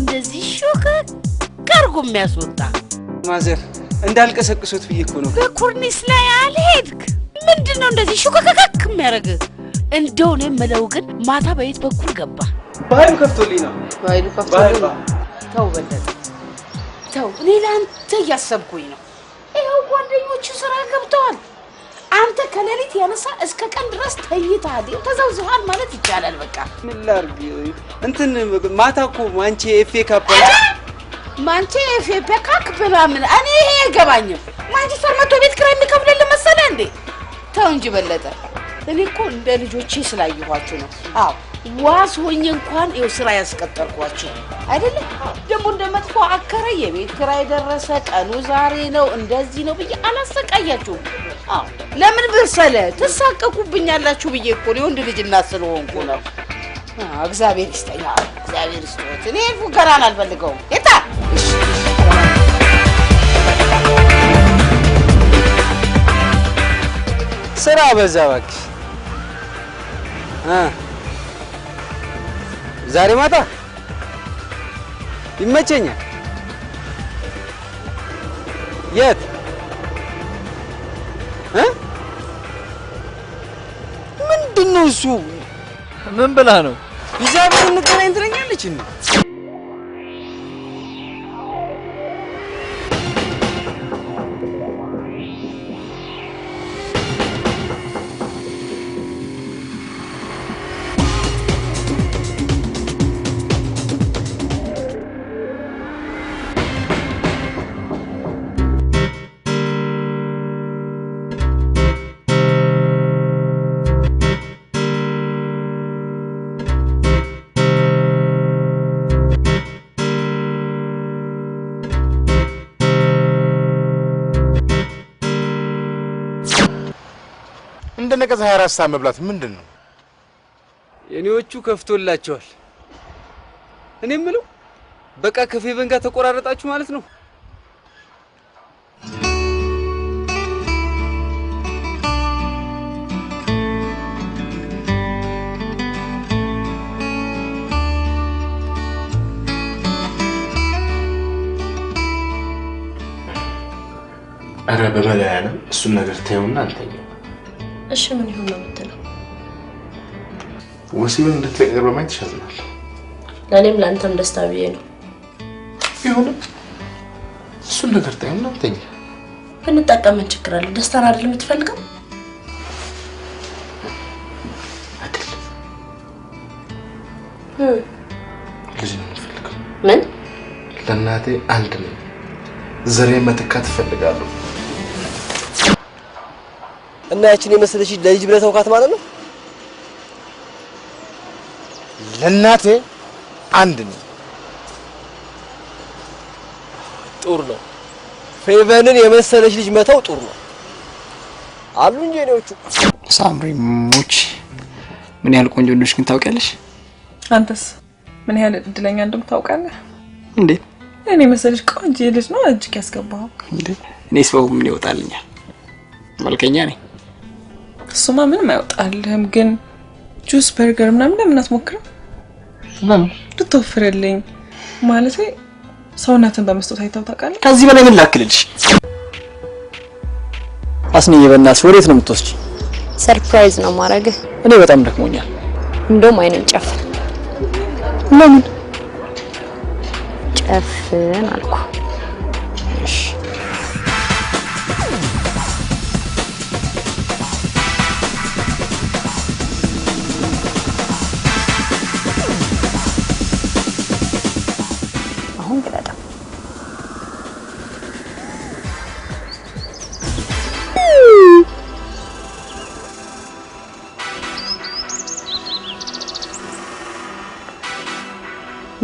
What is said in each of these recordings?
እንደዚህ ሹክ ካርጎ የሚያስወጣ ማዘር እንዳልቀሰቅሶት ብዬ እኮ ነው በኮርኒስ ላይ አልሄድክ ምንድነው እንደዚህ ሹክክክ የሚያረግ እንደው ነው የምለው ግን ማታ በየት በኩል ገባ ባይሉ ከፍቶልኝ ነው ባይሉ ከፍቶልኝ ተው በለጠ ተው ሌላ አንተ ያሰብኩኝ ነው ይሄው ጓደኞቹ ስራ ገብተዋል አንተ ከሌሊት ያነሳ እስከ ቀን ድረስ ተይታል ተዘውዝሃል ማለት ይቻላል በቃ ምን ላርግ እንትን ማታኮ ማንቼ ኤፍኤ ካፕ ማንቼ ኤፍኤ ካፕ በላምን እኔ ይሄ አይገባኝም ማንቸስተር መቶ ቤት ክራይ የሚከፍልልህ መሰለ እንዴ ተው እንጂ በለጠ እኔ እኮ እንደ ልጆቼ ስላየኋችሁ ነው አዎ ዋስ ሆኜ እንኳን ይው ስራ ያስቀጠርኳችሁ አይደለ ደሞ እንደመጥፎ አከረ የቤት ክራይ ደረሰ ቀኑ ዛሬ ነው እንደዚህ ነው ብዬ አላሰቃያችሁ አዎ ለምን በሰለ ተሳቀቁብኛላችሁ ብዬ እኮ ነው ወንድ ልጅ እናስለሆንኩ ነው እግዚአብሔር ይስጠኛ እግዚአብሔር ይስጥዎት እኔ ፉከራን አልፈልገውም የታ ስራ በዛ እባክሽ ዛሬ ማታ ይመቸኛል የት ምንድነው እሱ ምን ብላ ነው ይዛብን እንገናኝ ትለኛለች እንዴ እንደነቀዘ 24 ሰዓት መብላት ምንድነው የኔዎቹ ከፍቶላቸዋል እኔ ምለው በቃ ከፌቨን ጋር ተቆራረጣችሁ ማለት ነው አረ በመላያና እሱን ነገር ተይውና አንተኛ እሺ ምን ይሁን ነው የምትለው ወሲብን እንድትቀርብ በማየት ይሻላል ለኔም ላንተም ደስታ ብዬ ነው ይሁን እሱን ነገር ተይውና አንተኛ ብንጠቀም ምን ችግር አለ ደስታን አይደል የምትፈልገው አይደል ልጅ ነው የምትፈልገው ምን ለእናቴ አንድ ነው ዘሬ መተካት ፈልጋለሁ እና ያቺን የመሰለሽ ለልጅ ብለህ ተውካት ማለት ነው ለእናቴ አንድ ነው ጥሩ ነው ፌቨንን የመሰለሽ ልጅ መተው ጥሩ ነው አሉ እንጂ እኔዎቹ ሳምሪ ሙች ምን ያህል ቆንጆ እንደሆነሽ ግን ታውቂያለሽ አንተስ ምን ያህል እድለኛ እንደምታውቃለህ እንዴ እኔ መሰለሽ ቆንጆ ልጅ ነው እጅግ ያስገባው እንዴ እኔስ በው ምን ይወጣልኛል መልከኛ ነኝ እሱማ ምንም አይወጣልህም ግን ጁስ በርገር ምናምን ለምን አትሞክረው ለምን ልትወፍርልኝ ማለት ሰውነትን በመስጠት አይተው ታውቃለህ ከዚህ በላይ ምን ላክልልሽ አስኒዬ በእናትሽ ወዴት ነው የምትወስጂ ሰርፕራይዝ ነው ማረግህ እኔ በጣም ደክሞኛል እንደውም አይነን ጨፍን ለምን ጨፍን አልኩ እሺ አሁን ግለጣ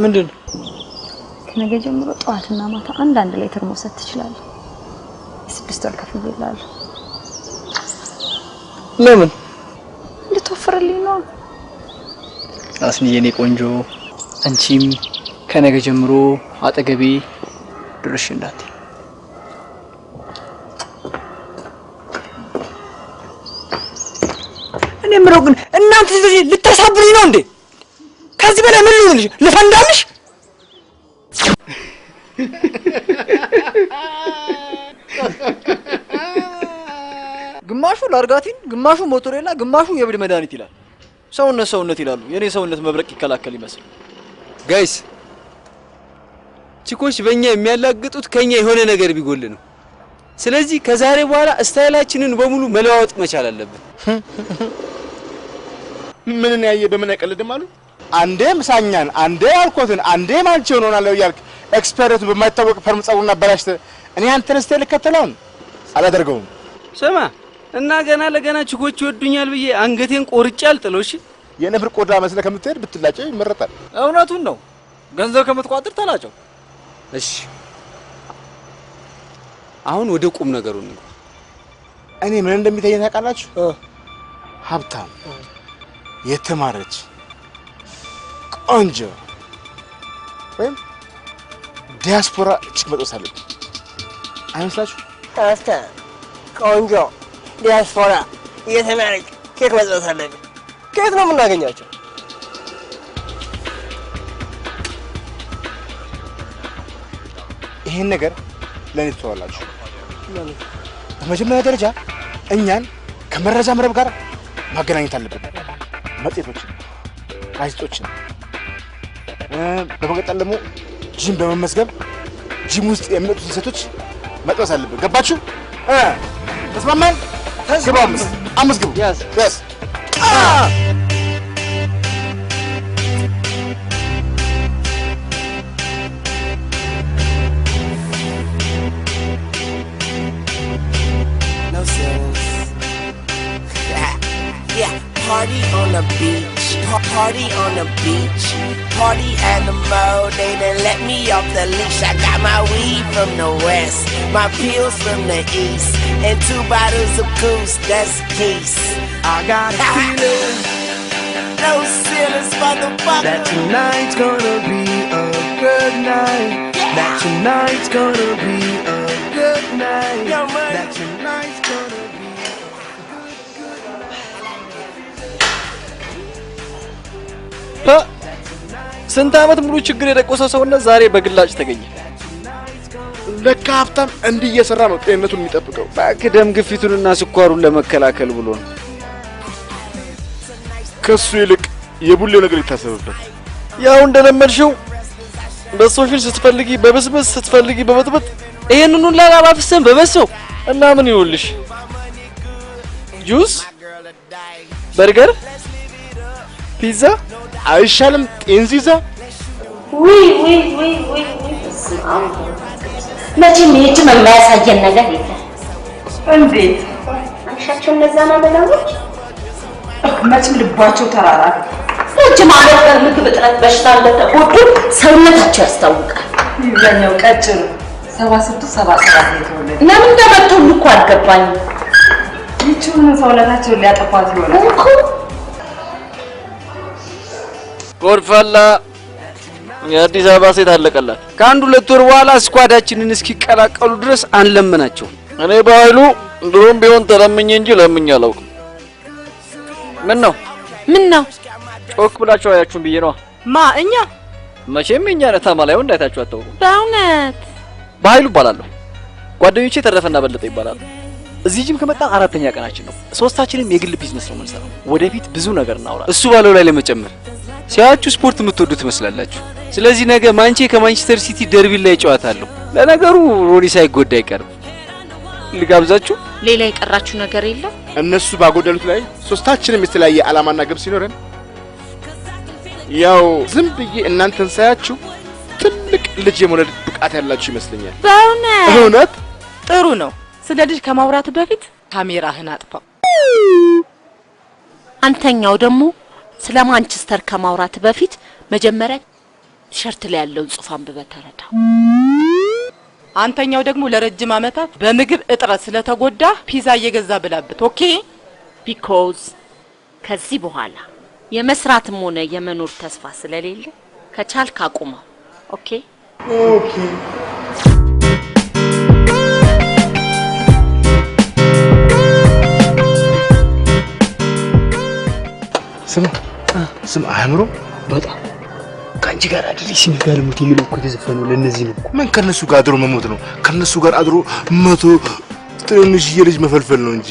ምንድን ከነገ ጀምሮ ጧትና ማታ አንድ ላይ ተርሞሰት ትችላለህ 6 ወር ከፍዬልሃለሁ ለምን ልትወፍርልኝ ነው አስኒዬ የኔ ቆንጆ አንቺም ከነገ ጀምሮ አጠገቤ ድርሽ እንዳት እኔ ምረው ግን እናንተ ልታሳብሩኝ ነው እንዴ ከዚህ በላይ ምን ልሁንልሽ ልፈንዳልሽ ግማሹ ላርጋቲን፣ ግማሹ ሞቶሬላ፣ ግማሹ የብድ መድኃኒት ይላል። ሰውነት ይላሉ። የኔ ሰውነት መብረቅ ይከላከል ይመስል። ጋይስ ቺኮች በእኛ የሚያላግጡት ከኛ የሆነ ነገር ቢጎል ነው። ስለዚህ ከዛሬ በኋላ ስታይላችንን በሙሉ መለዋወጥ መቻል አለብን። ምንን ያየ በምን አይቀልድም አሉ። አንዴ ምሳኛን፣ አንዴ አልኮትን፣ አንዴ ማንቸውን ሆናለሁ ያልክ ኤክስፐርቱ በማይታወቅ ፈርም ጸጉርና በላሽተ እኔ አንተን ስታይል ከተለውን አላደርገውም። ስማ እና ገና ለገና ቺኮች ይወዱኛል ብዬ አንገቴን ቆርጬ አልጥለው። እሺ የነብር ቆዳ መስለ ከምትሄድ ብትላጨው ይመረጣል። እውነቱን ነው። ገንዘብ ከምትቋጥር ተላጨው። እሺ አሁን ወደ ቁም ነገሩ ነው። እኔ ምን እንደሚታየኝ ታውቃላችሁ? ሀብታም፣ የተማረች፣ ቆንጆ ወይም ዲያስፖራ ጭመጦስ አለች አይመስላችሁ? ታስታ ቆንጆ ዲያስፖራ የተማረች ኬክ መጥበስ አለች። ከየት ነው የምናገኛቸው? ይሄን ነገር ለኔ ተዋላችሁ። በመጀመሪያ ደረጃ እኛን ከመረጃ መረብ ጋር ማገናኘት አለብን። መጽሔቶችን፣ ጋዜጦችን በመቀጠል ደግሞ ጂም በመመዝገብ ጂም ውስጥ የሚመጡትን ሴቶች መጥበስ አለብን። ገባችሁ? ተስማማን? ግባ አምስት ግቡ። ያስ Party on the beach, party on the beach, party animal, they done let me off the leash. I got my weed from the west, my pills from the east, and 2 bottles of Goose, that's peace. I got a feeling, no ceilings, motherfucker, that tonight's gonna be a good night, that tonight's gonna be a good night, that tonight's gonna be. ስንት ዓመት ሙሉ ችግር የደቆሰ ሰውነት ዛሬ በግላጭ ተገኘ። ለካ ሀብታም እንዲህ እየሰራ ነው ጤንነቱን የሚጠብቀው። ደም ግፊቱንና ስኳሩን ለመከላከል ብሎ ነው። ከሱ ይልቅ የቡሌው ነገር ይታሰብበት። ያው እንደለመድሽው በሶፊል ስትፈልጊ በበስበስ ስትፈልጊ በበጥበጥ ይሄንን ሁሉ ላባፍሰን በበሰው እና ምን ይውልሽ? ጁስ፣ በርገር፣ ፒዛ አይሻልም? ጤንዚዛ ውይ መቼም ይህችም የማያሳየን ነገር የለም። እንዴት አንሻቸው እነዛ ማመላዎች መቼም ልባቸው ተራራ እጅ ማለት በምግብ እጥረት በሽታ እንደተጎዱ ሰውነታቸው ያስታውቃል። ይዘኛው ቀጭን 76 77 ነው የተወለደ። ለምን እንደመጡን እኮ አልገባኝም። ይችሁን ሰውነታቸውን ሊያጠፋት ይሆናል እኮ ጎርፋላ የአዲስ አበባ ሴት አለቀላት። ከአንድ 2 ወር በኋላ ስኳዳችንን እስኪቀላቀሉ ድረስ አንለምናቸው። እኔ በኃይሉ ድሮም ቢሆን ተለምኜ እንጂ ለምኜ አላውቅም። ምን ነው ጮክ ብላችሁ አያችሁን ብዬ ነው። እኛ መቼም እኛ ነታማ ላይ እንዳይታችሁ አታውቁም። በእውነት በኃይሉ እባላለሁ። ጓደኞቼ ተረፈና በለጠ ይባላሉ። እዚህ ጂም ከመጣን 4ኛ ቀናችን ነው። ሶስታችንም የግል ቢዝነስ ነው የምንሰራው። ወደፊት ብዙ ነገር እናወራለን። እሱ ባለው ላይ ለመጨመር ሲያችሁ ስፖርት የምትወዱ ትመስላላችሁ። ስለዚህ ነገ ማንቼ ከማንቸስተር ሲቲ ደርቢ ላይ ጨዋታለሁ። ለነገሩ ሮኒ ሳይጎዳ አይቀርም። ልጋብዛችሁ። ሌላ የቀራችሁ ነገር የለም? እነሱ ባጎደሉት ላይ ሶስታችንም የተለያየ ዓላማና ግብ ሲኖረን ያው ዝም ብዬ እናንተን ሳያችሁ ትልቅ ልጅ የመውለድ ብቃት ያላችሁ ይመስለኛል። በእውነት ጥሩ ነው። ስለ ልጅ ከማውራት በፊት ካሜራህን አጥፋው። አንተኛው ደግሞ ስለ ማንቸስተር ከማውራት በፊት መጀመሪያ ቲሸርት ላይ ያለውን ጽሑፍ አንብበህ ተረዳው። አንተኛው ደግሞ ለረጅም ዓመታት በምግብ እጥረት ስለተጎዳ ፒዛ እየገዛ ብላበት። ኦኬ ቢኮዝ ከዚህ በኋላ የመስራትም ሆነ የመኖር ተስፋ ስለሌለ ከቻልክ አቁመው። ኦኬ ስም አያምሮ በጣም ከአንቺ ጋር አድሪ ሲነጋር ሞት የሚለው እኮ የተዘፈነው ለነዚህ ነው። ምን ከነሱ ጋር አድሮ መሞት ነው? ከነሱ ጋር አድሮ 100 ትንሽዬ ልጅ መፈልፈል ነው እንጂ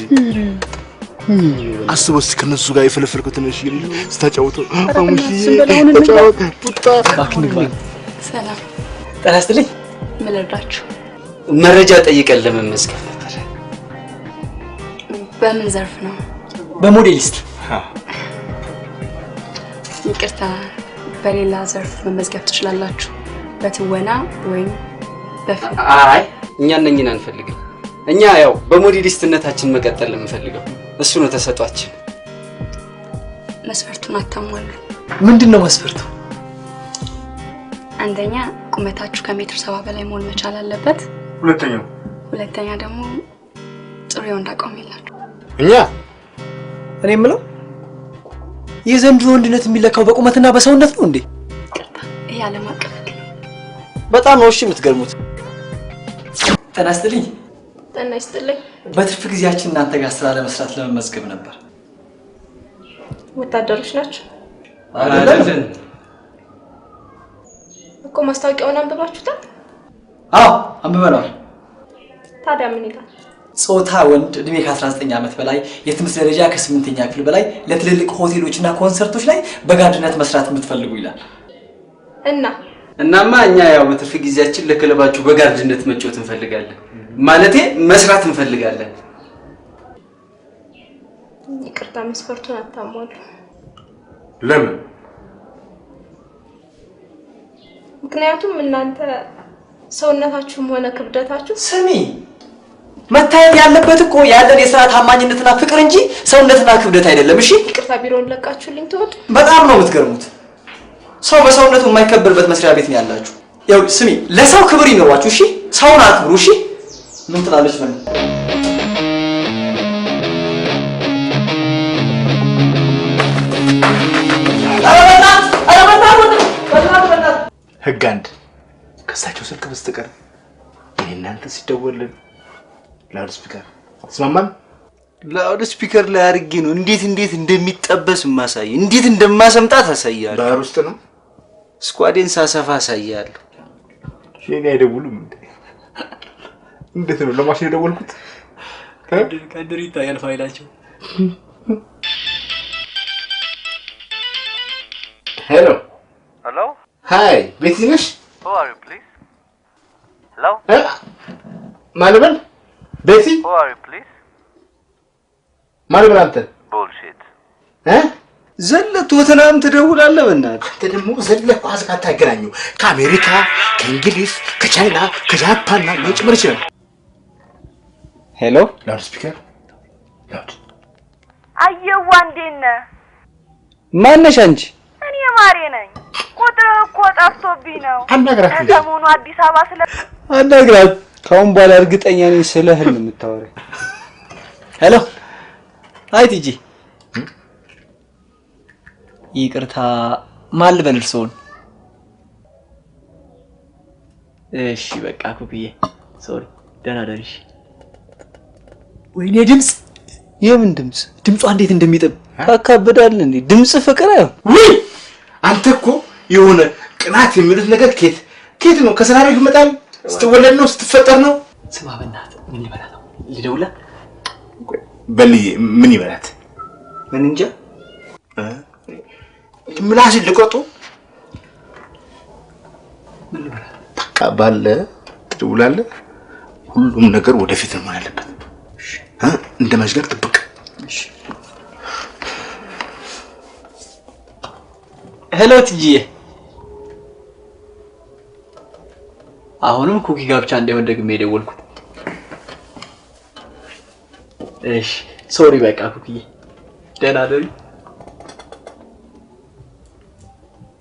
አስበው እስኪ ከነሱ ጋር የፈለፈልኩት ትንሽዬ ልጅ ስታጫውተው አሙሽዬ ተጫወት ፑጣ ባክንግባ ሰላም ጤና ይስጥልኝ። ምን ልርዳችሁ? መረጃ ጠይቀን ለመመዝገብ ነበር። በምን ዘርፍ ነው? በሞዴሊስት። ይቅርታ፣ በሌላ ዘርፍ መመዝገብ ትችላላችሁ። በትወና ወይም በፊልም። አይ እኛ እነኝን አንፈልግም። እኛ ያው በሞዴሊስትነታችን መቀጠል የምንፈልገው እሱ ነው ተሰጧችን። መስፈርቱን አታሟሉ። ምንድነው መስፈርቱ? አንደኛ ቁመታችሁ ከሜትር 70 በላይ መሆን መቻል አለበት። ሁለተኛ ደግሞ ጥሩ የወንድ አቋም የላችሁ። እኔ የምለው የዘንድሮ ወንድነት የሚለካው በቁመትና በሰውነት ነው እንዴ? ይሄ ዓለም አቀፍ በጣም ነው እሺ የምትገርሙት። ጤና ይስጥልኝ። ጤና ይስጥልኝ። በትርፍ ጊዜያችን እናንተ ጋር ስራ ለመስራት ለመመዝገብ ነበር። ወታደሮች ናቸው አይደለም እኮ? ማስታወቂያውን አንብባችሁታል? አዎ አንብበናል። ታዲያ ምን ይላል? ጾታ ወንድ፣ እድሜ ከ19 ዓመት በላይ፣ የትምህርት ደረጃ ከ8ኛ ክፍል በላይ፣ ለትልልቅ ሆቴሎችና ኮንሰርቶች ላይ በጋርድነት መስራት የምትፈልጉ ይላል። እናማ እኛ ያው በትርፍ ጊዜያችን ለክለባችሁ በጋርድነት መጫወት እንፈልጋለን። ማለቴ መስራት እንፈልጋለን። ይቅርታ፣ መስፈርቱን አታሟሉ። ለምን? ምክንያቱም እናንተ ሰውነታችሁም ሆነ ክብደታችሁ ስሚ መታየት ያለበት እኮ ያለን የሥራ ታማኝነትና ፍቅር እንጂ ሰውነትና ክብደት አይደለም። እሺ ይቅርታ፣ ቢሮውን ለቃችሁልኝ ትወጡ። በጣም ነው የምትገርሙት። ሰው በሰውነቱ የማይከበርበት መስሪያ ቤት ነው ያላችሁ። ያው ስሚ ለሰው ክብር ይኖራችሁ። እሺ ሰውን አክብሩ። እሺ ምን ትላለች ነው? ህግ አንድ ከሳቸው ስልክ በስተቀር እናንተ ሲደወልን ላውድ ስፒከር ስማማን ላውድ ስፒከር ላይ አድርጌ ነው እንዴት እንደሚጠበስ ማሳይ እንዴት እንደማሰምጣት አሳያለሁ። ባህር ውስጥ ነው ስኳዴን ሳሰፋ አሳያለሁ። እኔ አይደውሉም እንዴ? እንዴት ነው ለማሽን የደወልኩት? ከድር ይታያል ፋይላቸው። ሄሎ Hello? ሃይ ቤቲ ነሽ? Who are you, please? Hello? ማለበል ቤቲ? Who are you, please? ማለበል አንተ? Bullshit. ዘለቱ ወተናም ትደውላለህ በእናትህ። አንተ ደግሞ ዘለህ ኳስ ጋር ታገናኙ ከአሜሪካ፣ ከእንግሊዝ፣ ከቻይና፣ ከጃፓን እና ጭምር ይችላል። ሄሎ ላውድ ስፒከር ላውድ። አየዋ እንዴት ነህ? ማነሽ አንቺ? እኔ ማሬ ነኝ። ቁጥርህ እኮ ጠፍቶብኝ ነው። አናግራት እንዴ? ሰሞኑ አዲስ አበባ ስለ አናግራት። ካሁን በኋላ እርግጠኛ ነኝ ስለ ህልም የምታወራኝ። ሄሎ አይ ቲጂ ይቅርታ ማን ልበል እርስዎን? እሺ በቃ ኩኩዬ ሶሪ ደህና ደርሽ። ወይኔ ድምጽ! የምን ድምጽ? ድምጿ እንዴት እንደሚጥም ታካብዳለህ እንዴ? ድምጽ ፍቅር ነው። ውይ አንተ እኮ የሆነ ቅናት የሚሉት ነገር ኬት ነው? ከሰራሪው ይመጣል? ስትወለድ ነው? ስትፈጠር ነው? ስማ በእናትህ ምን ይበላት ነው? ልደውልላት? በልዬ ምን ይበላት? ምን እንጃ ምላስ ልቆጡ ምን ይበላት? በቃ ባለ ትደውላለህ። ሁሉም ነገር ወደፊት ነው ያለበት። እንደ መዝገብ ጥብቅ። እሺ ሄሎ ቲጂዬ፣ አሁንም ኩኪ ጋር ብቻ እንዳይሆን ደግሜ የደወልኩት። እሺ ሶሪ በቃ ኩኪዬ ደህና ደሪ።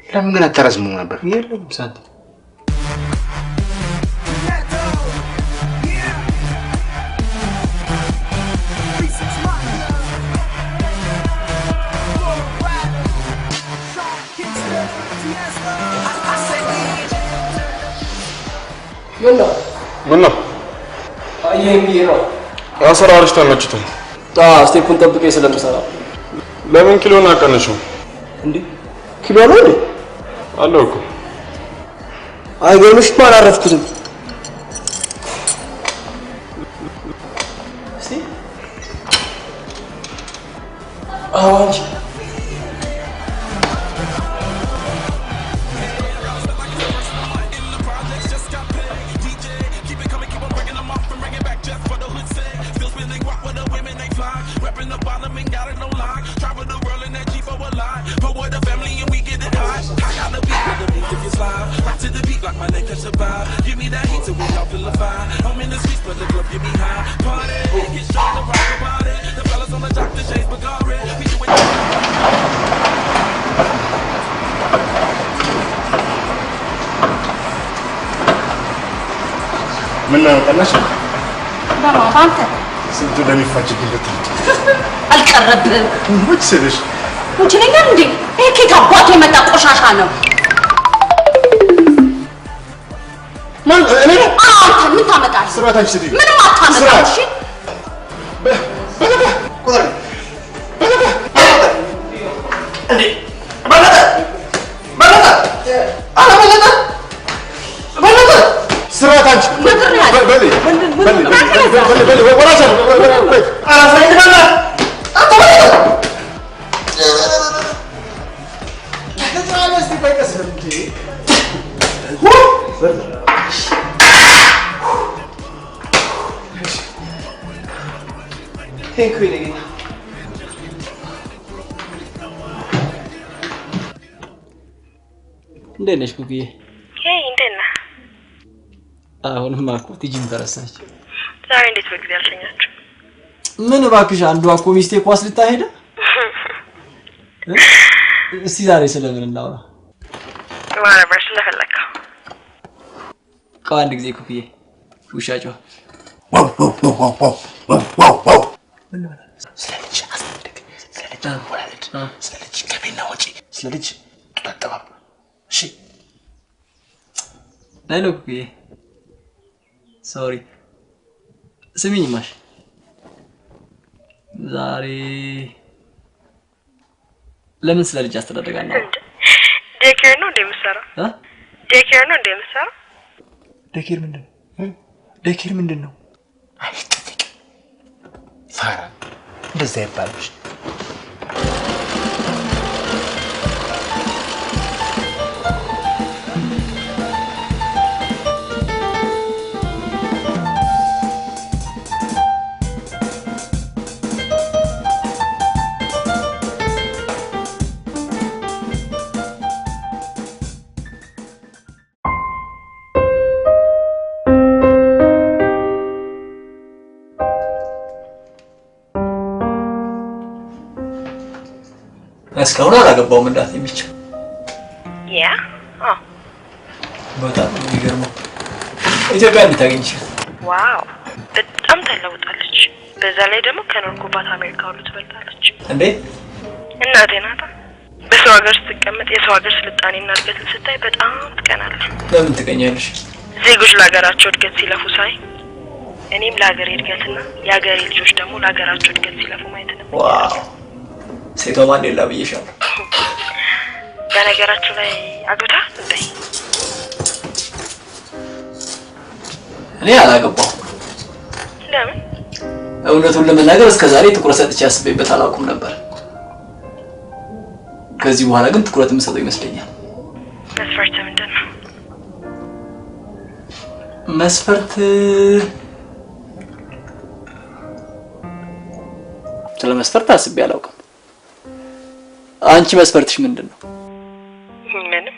ለምን ግን አታረዝሙም ነበር? የለም ሳንት ምን ነው? አየህ ቢሮ አሰራርሽ ተመችቶኝ። ስቴፑን ጠብቄ ስለምሰራ። ለምን ኪሎን አቀነሽው? እንዴ ኪሎ ነው እንዴ? አለው እኮ። አይገርምሽም? አላረፍኩትም። አዋጅ ምን ነው ቀናሽ? አንተ ስንቱ እንደሚፋጭብኝ ብትል አልቀረብህም። ሙች ስልሽ ሙች ነኝ እንዴ? ይሄ ከየት አባቱ የመጣ ቆሻሻ ነው? ማን እኔ ነው? አንተ ምን ታመጣለህ? ስራታች ስትይ ምንም አታመጣም። እሺ በለጠ ቁጥር ስራታች እንዴት ነሽ ኩኩዬ? እንዴት ነህ? አሁንማ እኮ ቲጂም ተረሳች። ዛሬ እንዴት በጊዜ አልተኛችሁ? ምን እባክሽ አንዷ እኮ ሚስቴ ኳስ ልታሄደ። እስቲ ዛሬ ስለምን እናውራ? ማረበር ስለፈለከው ከአንድ ጊዜ ኩኩዬ ውሻ ጮኸ። ስለልጅ አስተደግ ስለልጅ ወላልድ ስለልጅ ከቤና ወጪ ስለልጅ ተጠባብ እሺ ነይ ነው ኩኩዬ ሶሪ ስሚኝማሽ ዛሬ ለምን ስለ ልጅ አስተዳደጋ ነው? ዴኬር ነው እንደምሰራው ዴኬር ነው እንደምሰራው ዴኬር ምንድነው? ዴኬር ምንድነው? አይጥጥቅ ፋራ እንደዛ ይባልሽ እስካሁን አላገባውም እንዳት የሚችል ያ በጣም የሚገርመው ኢትዮጵያ እንድታገኝሽ ዋው በጣም ተለውጣለች። በዛ ላይ ደግሞ ከኖርኩባት አሜሪካ ሁሉ ትበልጣለች። እንዴ እናቴ ናታ። በሰው ሀገር ስትቀመጥ የሰው ሀገር ስልጣኔና እድገትን ስታይ በጣም ትቀናለህ። ለምን ትቀኛለሽ? ዜጎች ለሀገራቸው እድገት ሲለፉ ሳይ እኔም ለሀገሬ እድገትና የሀገሬ ልጆች ደግሞ ለሀገራቸው እድገት ሲለፉ ማየት ነው። ዋው ሴቷ ማንዴላ ብዬሻለሁ። በነገራችሁ ላይ አግብታ እንዴ? እኔ አላገባሁም። ለምን? እውነቱን ለመናገር እስከዛሬ ትኩረት ሰጥቼ አስቤበት አላውቅም ነበር። ከዚህ በኋላ ግን ትኩረት የምሰጠው ይመስለኛል። መስፈርት ምንድን ነው? መስፈርት ስለ መስፈርት አስቤ አላውቅም። አንቺ መስፈርትሽ ምንድን ነው? ምንም።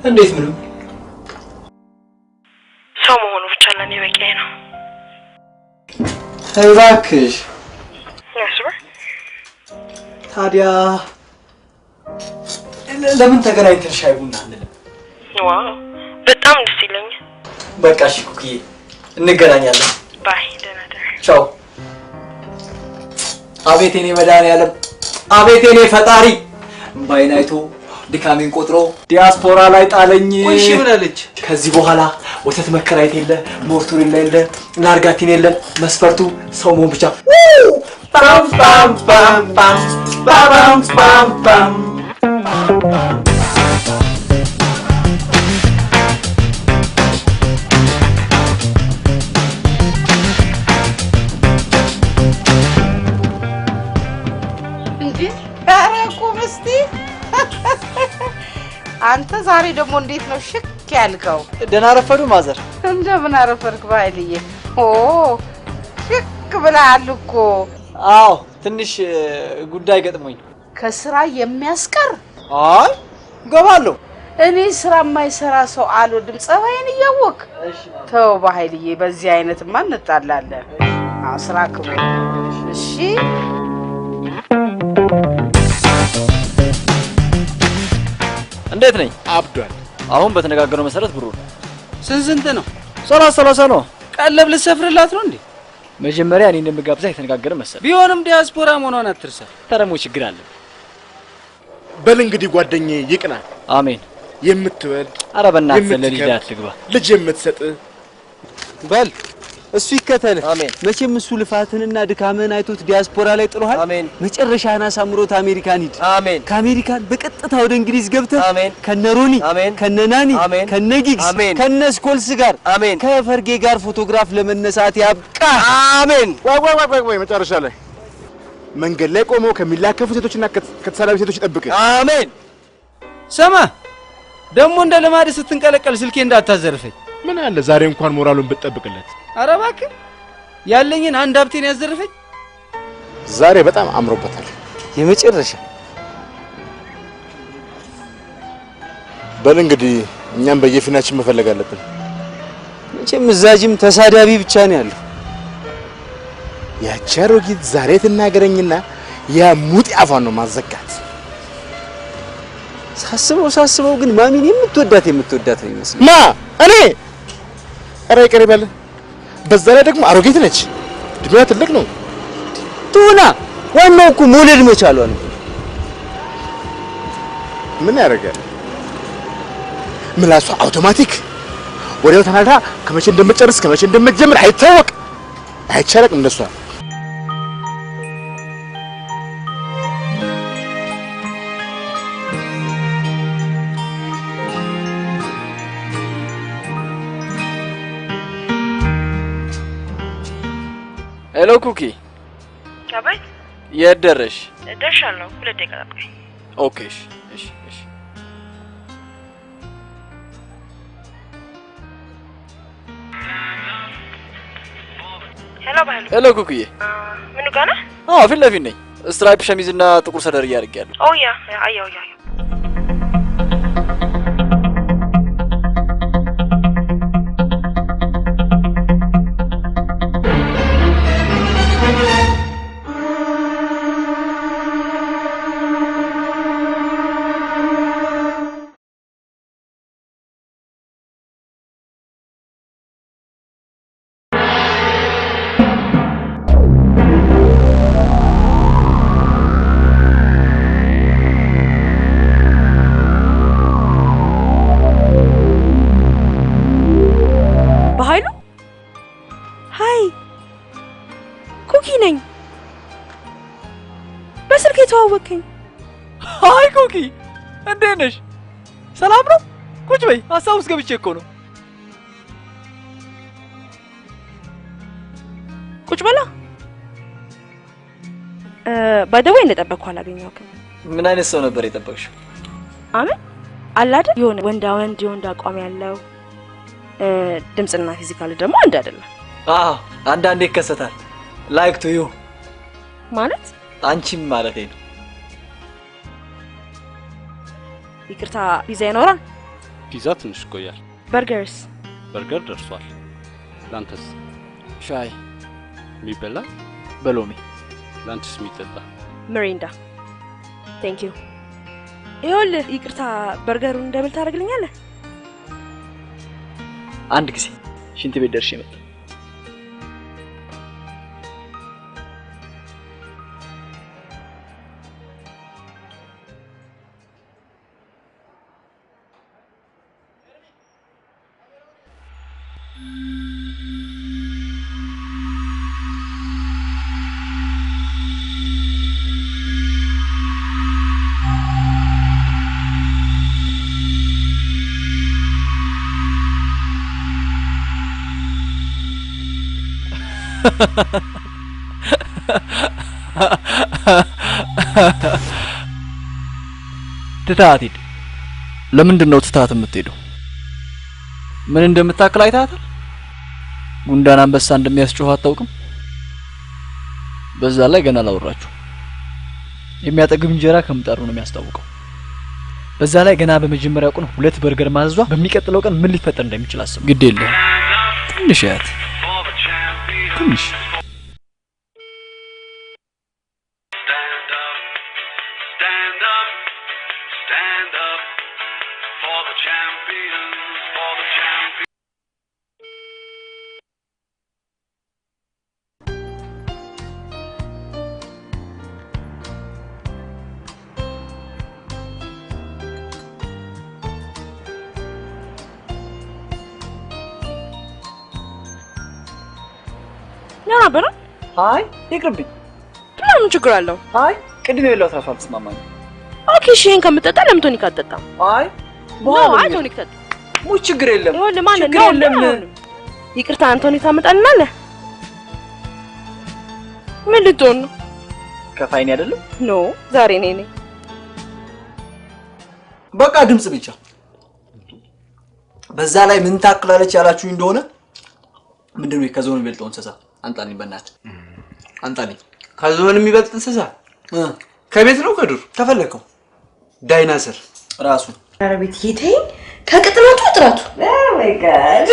እንዴት ምንም? ሰው መሆኑ ብቻ ለኔ በቂ ነው። እባክሽ ያስበር ታዲያ ለምን ተገናኝተን ሻይ ቡና አንልም? ዋው በጣም ደስ ይለኛል። በቃ እሺ ኩኩዬ እንገናኛለን። ባይ ደህና ደር። ቻው። አቤት የኔ መድኃኒዓለም፣ አቤት የኔ ፈጣሪ ባይናይቶ ድካሜን ቆጥሮ ዲያስፖራ ላይ ጣለኝ። እሺ ምን አለች? ከዚህ በኋላ ወተት መከራየት የለ፣ ሞርቱሪላ የለ፣ ናርጋቲን የለ፣ መስፈርቱ ሰው መሆን ብቻ። ፓም ፓም ፓም ፓም ፓም ፓም ፓም አንተ ዛሬ ደግሞ እንዴት ነው ሽክ ያልከው? ደህና ረፈዱ ማዘር። እንደምን አረፈርክ ባይልዬ? ኦ ሽክ ብለሃል እኮ። አዎ ትንሽ ጉዳይ ገጥሞኝ። ከስራ የሚያስቀር? አይ ገባለሁ። እኔ ስራ የማይሰራ ሰው አልወድም። ጸባይን እያወቅ ተው ባይልዬ፣ በዚህ አይነትማ እንጣላለን። ስራ ክብር። እሺ እንዴት ነኝ? አብዷል። አሁን በተነጋገረው መሰረት ብሩ ስንት ነው? 30 ነው። ቀለብ ልትሰፍርላት ነው እንዴ? መጀመሪያ እኔን የምጋብዛ የተነጋገረ መሰለ። ቢሆንም ዲያስፖራ መሆኗን አትርሳ። ተረሞ ችግር አለ። በል እንግዲህ ጓደኛዬ ይቅና። አሜን። የምትወድ ኧረ በእናትህ ለልጅ አትግባ። ልጅ የምትሰጥ በል እሱ ይከተል። አሜን። መቼም እሱ ልፋትንና ድካምህን አይቶት ዲያስፖራ ላይ ጥሎሃል። አሜን። መጨረሻህን አሳምሮት አሜሪካን ሂድ። አሜን። ከአሜሪካን በቀጥታ ወደ እንግሊዝ ገብተህ አሜን። ከነሮኒ ከነናኒ ከነጊግስ ከነስኮልስ ጋር ከፈርጌ ጋር ፎቶግራፍ ለመነሳት ያብቃ። አሜን። ወይ መጨረሻ ላይ መንገድ ላይ ቆመው ከሚላከፉ ሴቶችና ከተሳዳቢ ሴቶች ይጠብቅ። አሜን። ሰማ ደግሞ እንደ ልማድ ስትንቀለቀል ስልኬ እንዳታዘርፈኝ። ምን አለ ዛሬ እንኳን ሞራሉን ብትጠብቅለት። ኧረ እባክህ ያለኝን አንድ ሀብቴን ያዘርፈኝ። ዛሬ በጣም አምሮበታል። የመጨረሻ በል እንግዲህ እኛም በየፊናችን መፈለግ አለብን። መቼም እዛጅም ተሳዳቢ ብቻ ነው ያለው። ያቺ አሮጊት ዛሬ ትናገረኝና ያ ሙጢ አፏን ነው ማዘጋት። ሳስበው ግን ማሚን የምትወዳት ነው ይመስል። ማ እኔ ኧረ ይቅር ይበል። በዛ ላይ ደግሞ አሮጊት ነች፣ እድሜዋ ትልቅ ነው። ቱና ዋናው እኮ መውለድ መቻሏ ነው። ምን ያደርጋል ምላሷ አውቶማቲክ ወዲያው ተናግራ ከመቼ እንደምትጨርስ ከመቼ እንደምትጀምር አይታወቅ። አይቻልም እንደሷ። ሄሎ ኩኪ። አቤት። የት ደረሽ? ደርሻለሁ። 2 ደቂቃ ጠብቀኝ። ኦኬ እሺ። ሄሎ ባይሉ። ሄሎ ኩኪ። ምኑ ጋር ነህ? ፊት ለፊት ነኝ። ስትራይፕ ሸሚዝና ጥቁር ሰደር እያደረግያለሁ። ኦ ያ አየሁ። ተዋወከኝ። አይ ኮኪ እንዴት ነሽ? ሰላም ነው? ቁጭ በይ። ሀሳብ ውስጥ ገብቼ እኮ ነው። ቁጭ በላ። ባይደው እንደጠበቅኩ አላገኘሁም። ምን አይነት ሰው ነበር የጠበቅሽው? አሜን አለ አይደል? የሆነ ወንዳ ወንድ አቋም ያለው ድምጽና ፊዚካል ደግሞ አንድ አይደለም። አንዳንዴ ይከሰታል። ላይክ ቱ ዩ ማለት አንቺም ማለት ነው። ይቅርታ ፒዛ ይኖራል? ፒዛ ትንሽ ቆያል። በርገርስ? በርገር ደርሷል። ላንተስ? ሻይ የሚበላ በሎሚ። ላንተስ የሚጠጣ? ሚሪንዳ። ቴንክ ዩ። ይኸውልህ ይቅርታ በርገሩን ደብል ታደርግልኛለህ? አንድ ጊዜ ሽንት ቤት ደርሼ መጣሁ። ትታት ሂድ። ለምንድን ነው ትታት የምትሄደው? ምን እንደምታክል አይታታል? ጉንዳን አንበሳ እንደሚያስጮህ አታውቅም? በዛ ላይ ገና አላወራችሁ። የሚያጠግብ እንጀራ ከምጣዱ ነው የሚያስታውቀው። በዛ ላይ ገና በመጀመሪያው ቀን 2 በርገር ማዘዟ በሚቀጥለው ቀን ምን ሊፈጠር እንደሚችል አስብ። ግድ የለም ትንሽ ያት ትንሽ ነበር? አይ ይቅርብኝ። ምን ችግር አለው? አይ ቅድም የለው ታፋል ተስማማኝ። ኦኬ ሼን ከምጠጣ ለምን ቶኒክ አትጠጣም? አይ በኋላ ቶኒክ ጠጣ። ሙ ችግር የለም። ይሁን ማን ነው? ይቅርታ አንቶኒ ታመጣልናለህ? ምን ልትሆን ነው? ከፋይን አይደለም? ኖ ዛሬ ነኝ። በቃ ድምጽ ብቻ። በዛ ላይ ምን ታክላለች ያላችሁ እንደሆነ ምንድነው ከዞን የሚበልጠው እንስሳ? አንጣኒ በእናትህ አንጣኒ። ከዞን የሚበልጥ እንስሳ ከቤት ነው ከዱር ከፈለከው ዳይናሰር ራሱ። ኧረ ቤት ሄተኝ ከቅጥነቱ ጥራቱ ኦ ማይ ጋድ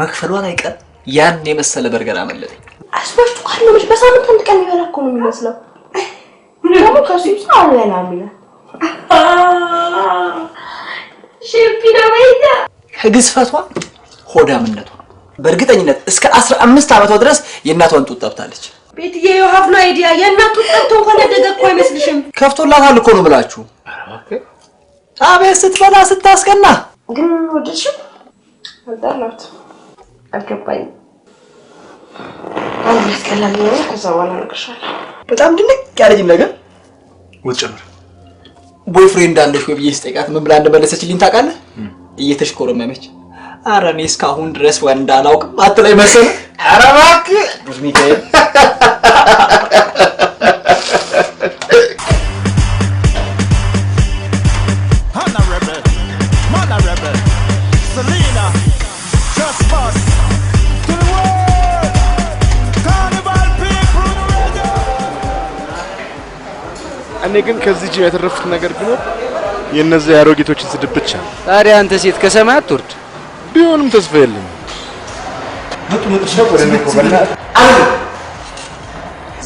መክፈሏን አይቀር ያን የመሰለ በርገር አመለጠኝ። አስባሽ ቃል ነው በሳምንት አንድ ቀን ይበላ እኮ ነው የሚመስለው። ደግሞ ከሱስ አለና ሚላ ሼፒ ደበኛ ከግዝፈቷ ሆዳምነቷ በእርግጠኝነት እስከ 15 ዓመቷ ድረስ የእናቷን ጡት ጠብታለች። ቤትዬ you have no idea የእናቱ ጡት እንኳን ያደገ እኮ አይመስልሽም? ከፍቶላታል እኮ ነው ብላችሁ። አቤት ስትበላ ስታስቀና። ግን ወደድሽው? አልጠላሁት አልገባኝም። አንድ ያስቀላል ነው ከዛ በኋላ ነግርሻለሁ። በጣም ድንቅ ያለኝ ነገር ወጥ ጨምር። ቦይፍሬንድ አለሽ ወይ ብዬ ስጠይቃት ምን ብላ እንደመለሰችልኝ ታውቃለህ? እየተሽኮረመመች ኧረ እኔ እስካሁን ድረስ ወንድ አላውቅም አትለኝ መሰለህ። ኧረ እባክህ ቅዱስ ሚካኤል እኔ ግን ከዚህ ጂም ያተረፍኩት ነገር ቢኖር የነዚህ ያሮጌቶችን ስድብ ብቻ ነው። ታዲያ አንተ ሴት ከሰማይ አትወርድ። ቢሆንም ተስፋ የለም።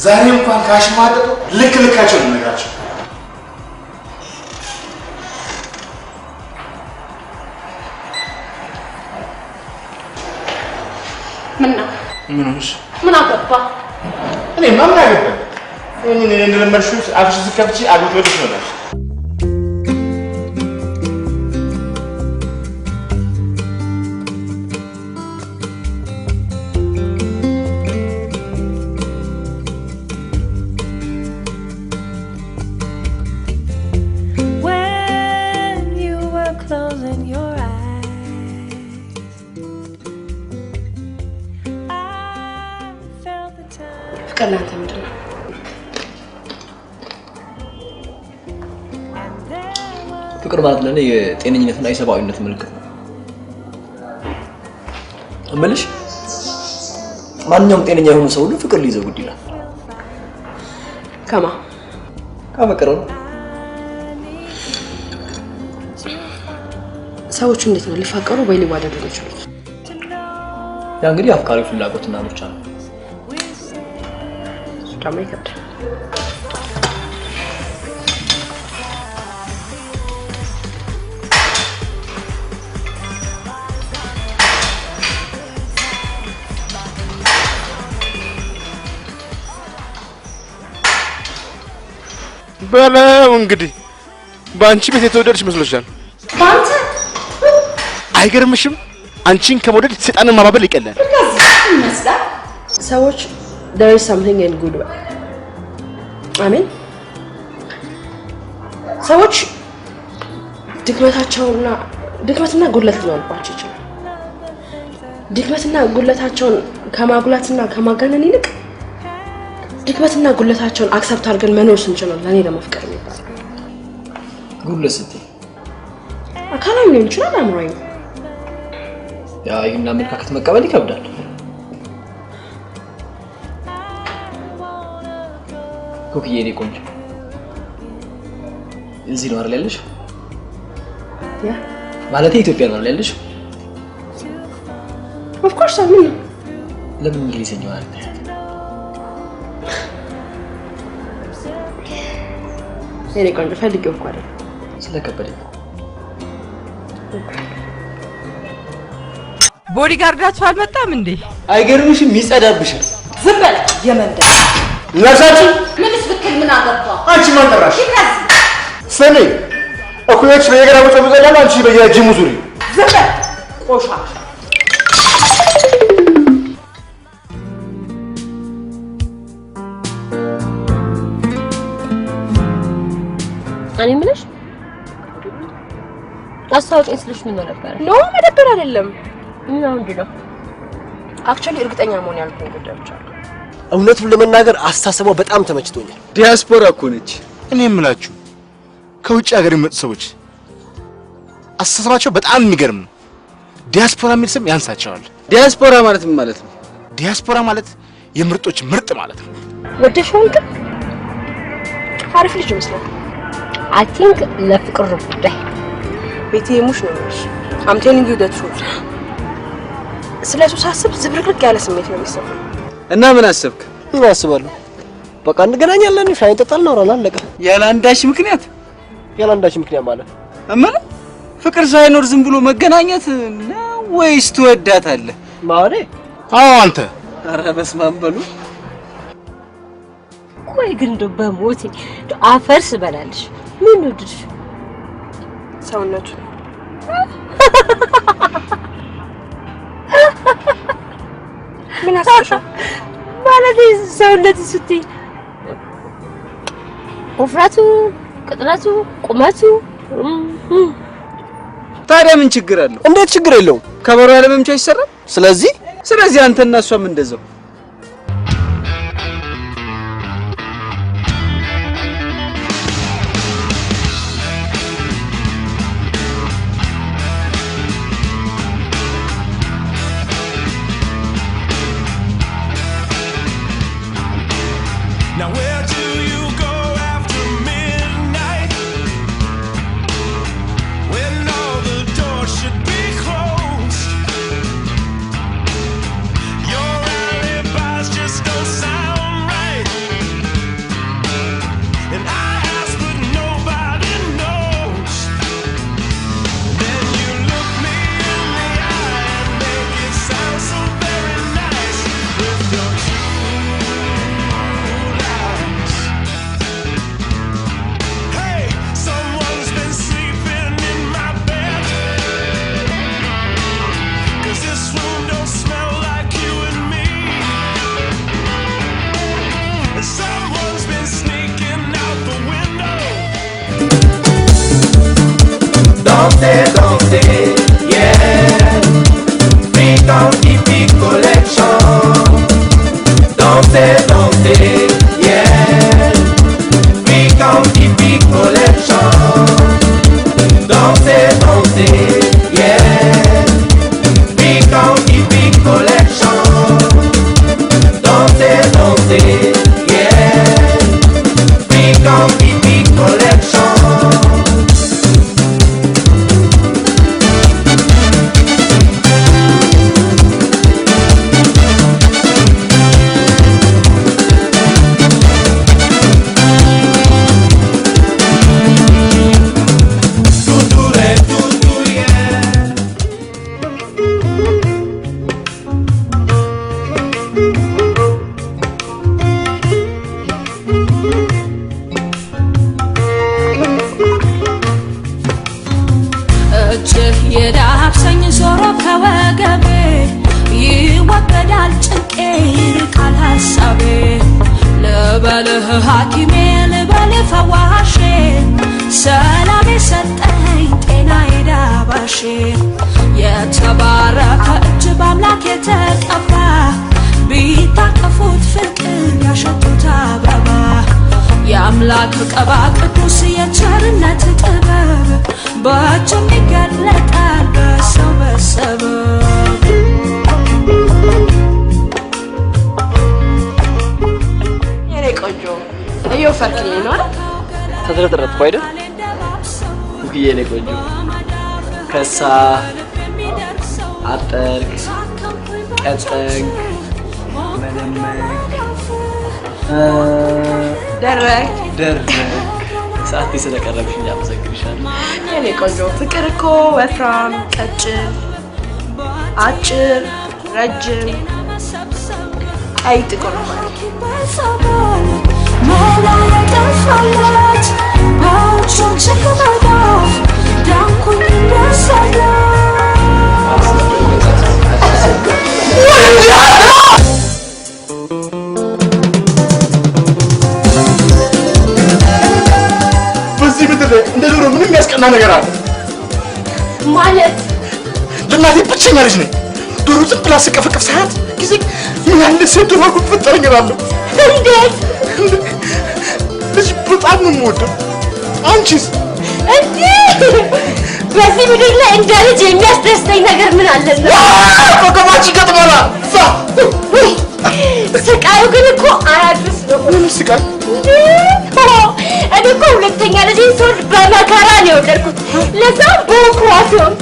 ዛሬ እንኳን ካሽማደጡ ልክ ልካቸው ልነግራቸው። ምን ነው? ምን አገባ? እኔ ማምን አገባኝ? እኔ እንደለመድሽው አፍሽ ዝከብቺ አግብቶልሽ ነው ማለት ፍቅርናንተ ምንድነው? ፍቅር ማለት ለኔ የጤነኝነትና የሰብአዊነት ምልክት ነው። እምልሽ ማንኛውም ጤነኛ የሆነ ሰው ሁሉ ፍቅር ሊይዘው ግድ ይላል። ከፍቅር ነው። ሰዎች እንዴት ነው ሊፋቀሩ ወይ ሊዋደዱ የሚችሉት? ያ እንግዲህ አፍቃሪው ፍላጎትና ምርጫ ነው። ደግሞ ይከብዳል። በለው እንግዲህ በአንቺ ቤት የተወደድሽ መስሎሻል? ባንተ አይገርምሽም? አንቺን ከመውደድ ሰይጣንን ማባበል ይቀላል። ሰዎች there is something in good way. አሜን። ሰዎች ድክመትና ጉድለት ሊኖርባቸው ይችላል። ድክመትና ጉድለታቸውን ከማጉላትና ከማጋነን ይልቅ ድክመትና ጉድለታቸውን አክሰፕት አድርገን መኖር ስንችል ለኔ ደግሞ ፍቅር የሚባለው። ጉድለት ስትይ አካላዊ ሊሆን ይችላል አእምሮዬ ያ ይሄን አመለካከት መቀበል ይከብዳል ኮክዬ እኔ ቆንጆ እዚህ ነው አይደል ያለሽ ያ ማለት ኢትዮጵያ ነው አይደል ያለሽ of course አምን ለምን እንግሊዘኛ ማለት እኔ ቆንጆ ፈልጌው እኮ አይደል ስለከበደኝ ቦዲጋርዳችሁ አልመጣም እንዴ አይገርምሽም ይጸዳብሻል ዝም በል የመንደር ለዛችሁ ምንስ ብትል ምን አገባ አንቺ ማን ጠራሽ ስሚ እኩዮች በየገራው ተመዘላሉ አንቺ በየጂሙ ዙሪ ዝም በል ቆሻሻ እኔ ምንሽ አስተዋውቂኝ ስልሽ ምን ነበር ኖ መደበር አይደለም ምን አሁን ነው አክቹሊ እርግጠኛ መሆን ያልኩኝ ጉዳይ ብቻ እውነቱን ለመናገር አስተሳሰባው በጣም ተመችቶኛል ዲያስፖራ እኮ ነች እኔ የምላችሁ ከውጭ ሀገር የመጡ ሰዎች አስተሳሰባቸው በጣም የሚገርም ነው ዲያስፖራ የሚል ስም ያንሳቸዋል ዲያስፖራ ማለት ምን ማለት ነው ዲያስፖራ ማለት የምርጦች ምርጥ ማለት ነው ወደሽው ግን አሪፍ ልጅ ይመስላል I think ለፍቅር ጉዳይ ቤቴ ሙሽ ነው I'm telling you the truth ስለሱ ሳስብ ዝብርቅርቅ ያለ ስሜት ነው የሚሰማው እና ምን አሰብክ ምን አስባለሁ በቃ እንገናኛለን ሻይ እንጠጣለን እናወራለን አለቀ ያለ አንዳች ምክንያት ማለት እመለ ፍቅር ሳይኖር ዝም ብሎ መገናኘት ነው ወይስ ትወዳታለህ ማውሬ አዎ አንተ ኧረ በስመ አብ በሉ ቆይ ግን በሞቴ አፈርስ በላልሽ ምን ወድሽ ሰውነቱ ምን አስበሽ ማለት ሰውነቱ ስትይ ወፍራቱ ቅጥነቱ ቁመቱ ታዲያ ምን ችግር አለው እንዴት ችግር የለውም ከበሮ ያለ መምቻ ይሰራል ስለዚህ አንተና እሷም እንደዛው Now where do you go after midnight when all the doors should be closed? Your alibis just don't sound right, and I ask but nobody knows. Then you look me in the eye and make it sound so very nice with your Don't yeah. Bring out the big collection. Don't yeah. Bring out the big collection. Don't yeah. Bring out the big collection. Don't yeah. Bring out the big collection. የዳብሰኝ ዞሮ ከወገቤ ይወገዳል ጭንቄ ይርቃል ሀሳቤ ልበልህ ሐኪሜ ልበልህ ፈዋሼ ሰላሜ ሰጠኝ ጤናዬ ዳባሼ የተባረከ እጅ በአምላክ የተቀባ ቢታቀፉት ፍቅር ያሸቱት አበባ የአምላክ ቀባ ቅዱስ የቸርነት ጥበብ በእጁም ይገለጣል በሰው በሰበብ የኔ ቆንጆ እየወፈርክልኝ ነው አይደል? ተዝረጥረጥኩ አይደል? ውግዬ የኔ ቆንጆ ከሳ አጠርክ ቀጠንክ መለመንክ ደረክ ሰዓት ስለቀረብሽኝ አመሰግንሻለሁ። የኔ ቆንጆ ፍቅር እኮ ወፍራም፣ ቀጭን፣ አጭር፣ ረጅም፣ ቀይ፣ ጥቁር ነው ማለት መላ የጠፋላት በእጆች ከመዳፍ ዳንኩኝ እንደሰላት በዚህ ምድር ላይ እንደ ዶሮ ምንም የሚያስቀና ነገር አለ ማለት? ለእናቴ ብቸኛ ልጅ ነኝ። ዶሮ ዝም ብላ ስቀፈቅፍ ሰዓት ጊዜ ምን ያህል ሴት ዶሮ ፈጠረኝ እላለሁ። እንዴት? ልጅ በጣም ነው የምወደው። አንቺስ? እንዴ በዚህ ምድር ላይ እንደ ልጅ የሚያስደስተኝ ነገር ምን አለና? ኮከባች ይገጥመናል። ስቃዩ ግን እኮ አያድርስ ነው። ምን ስቃይ? እኔ እኮ ሁለተኛ ልጄን ስወልድ በመከራ ነው የወለድኩት። ለዛም በኦፕራሲዮን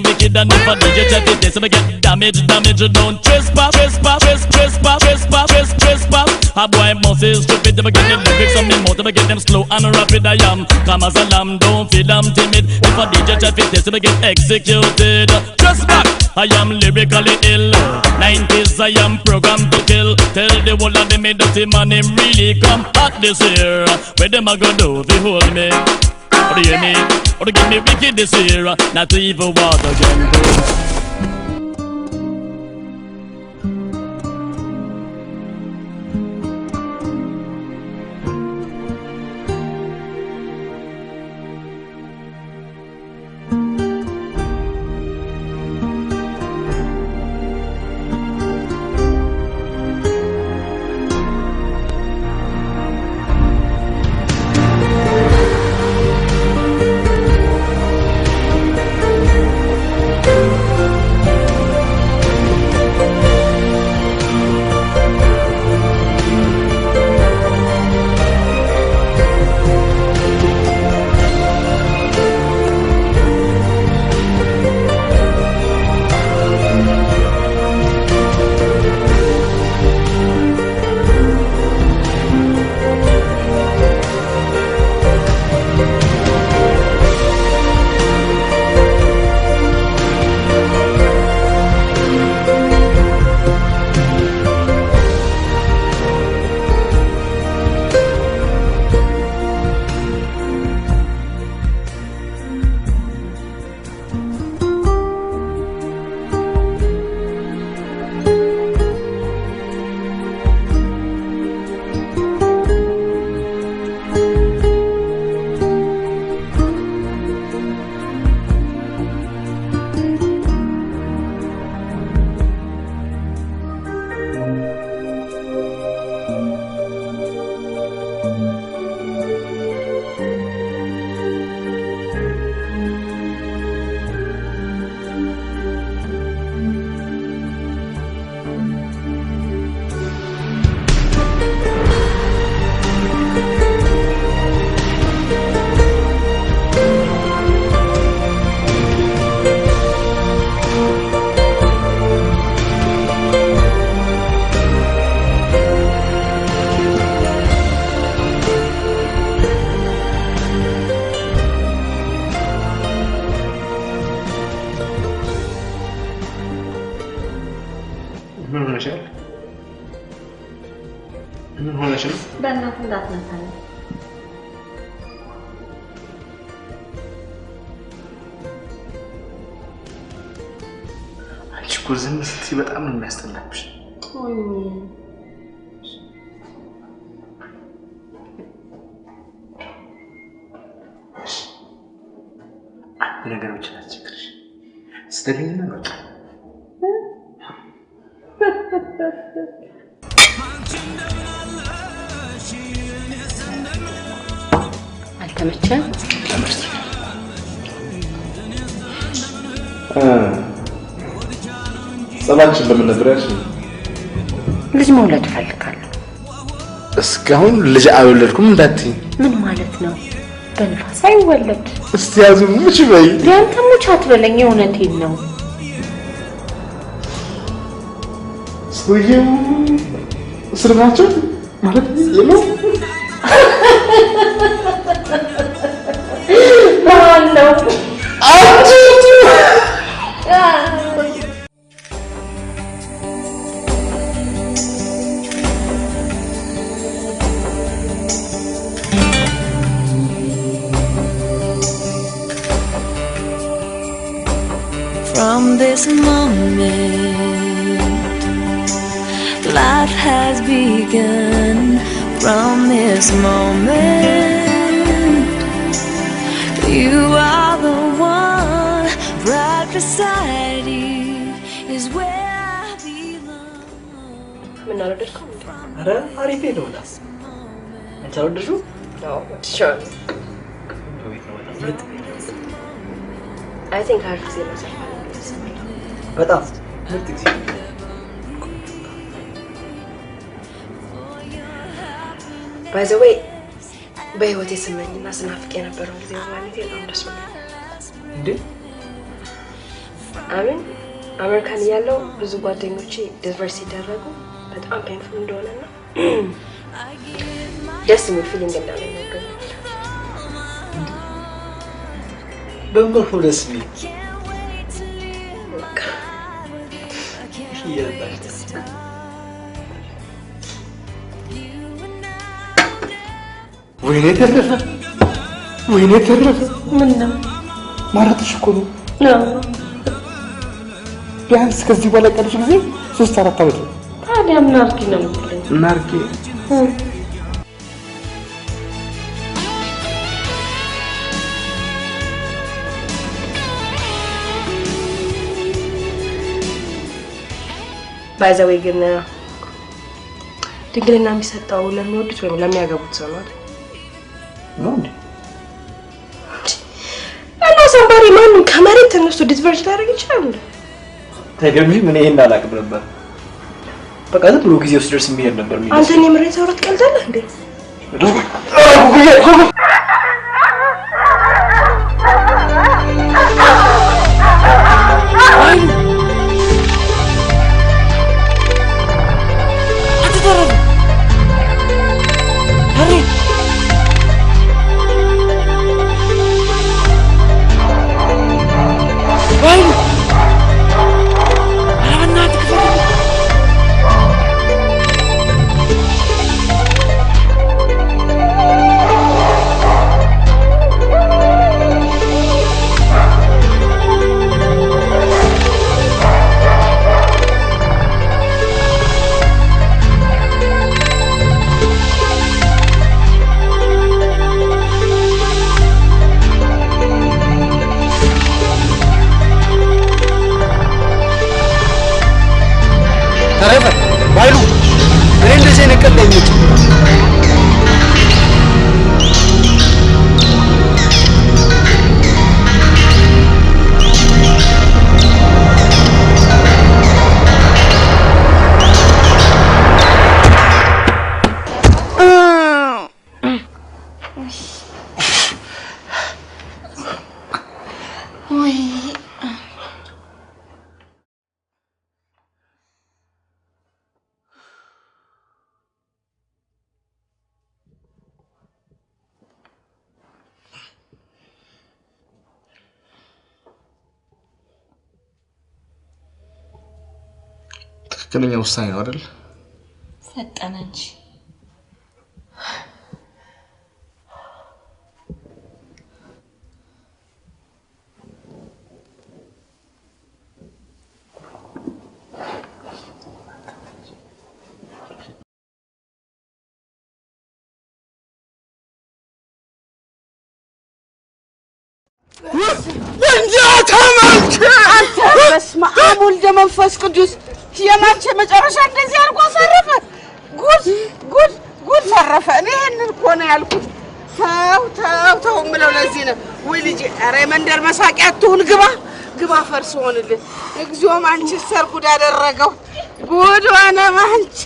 wicked and never did you check it. This will get damage, don't trespass. A boy must is stupid, never get the lyrics on me mouth, never get them slow and rapid. I am calm as a lamb, don't feel I'm timid. If I DJ check it, this will get executed. Just back, I am lyrically ill. 90s, I am programmed to kill. Tell the whole of them that the man him really come hot this year. Where them a go do if hold me? Or do you hear me? Or give me wicked this year? Not even water can do. ምን ሆነሻል? ምን ሆነሽ ነው? በእናትህ እንዳትነሳኝ። አንቺ እኮ ዝም ስትይ በጣም ነው የሚያስጠላብሽ። አንድ ነገር ብቻ ላስቸግርሽ። ስተገኝና በቃ አልተመቸም? ጸባችን በምን ነበር ያልሽኝ? ልጅ መውለድ እፈልጋለሁ። እስካሁን ልጅ አልወለድኩም እንዳትዪ። ምን ማለት ነው? በንፋስ አይወለድ። እስቲ ያዙ ሙች በይ። ያንተ ሙች አትበለኝ፣ እውነቴን ነው። ሰውዬው እስር ናቸው ማለት ነው? ማነው? From this moment, life has begun. From this moment, you are the one. Right beside you is where I belong. ምን አልወደድከው? ኧረ አሪፍ ነው ዳስ አንቺ አልወደድሽው? አዎ ሹር I think I have to say myself. በጣም ምርጥ ጊዜ By the way, በህይወቴ ስመኝና ስናፍቅ የነበረው ጊዜ ማግኘቴ በጣም ደስ ብሎኛል። እንዴ? አሜን አሜሪካን ያለው ብዙ ጓደኞቼ ዲቨርስ ሲደረጉ በጣም ፔንፉል እንደሆነና ደስ የሚል ፊሊንግ እንዳለኝ ነው። በመልኩ ደስ የሚል ወይኔ ተረፈ፣ ወይኔ ተረፈ። ምን ነው ማራትሽ እኮ ነው። ነው ቢያንስ ከዚህ በኋላ ቀርሽ ጊዜ 3-4 ዓመት ነው። ታዲያ ምን አድርጊ ነው የምትለኝ? ምን አድርጊ? By the way, ግን ድንግልና የሚሰጠው ለሚወዱት ወይም ለሚያገቡት ሰው ነው አይደል? ነው እንዴ? እና ሰንባሪ ማን ከመሬት ተነስቶ ዲስቨርጅ ሊያደርግ ይችላል? ታይገርምሽ ምን ይሄን አላውቅም ነበር። በቃ ዝም ብሎ ጊዜው ሲደርስ የሚሄድ ነበር የሚመስለው። አንተ እኔ ምሬት አውራት ቀልዳለህ እንዴ? ትክክለኛ ውሳኔ ነው አይደል? ፈጠነ እንጂ በስመ አብ ወልደ መንፈስ ቅዱስ የማንቺ መጨረሻ እንደዚህ አድርጎ ሰረፈ። ጉድ ጉድ ጉድ ሰረፈ። እኔ ይሄንን እኮ ነው ያልኩት። ተው የምለው ለዚህ ነው። ወይ ልጄ፣ ኧረ የመንደር መሳቂያ አትሁን። ግባ ፈርስ ሆንልህ። እግዚኦ ማንቸስተር ጉድ አደረገው። ጉድ ሆነ ማንቺ።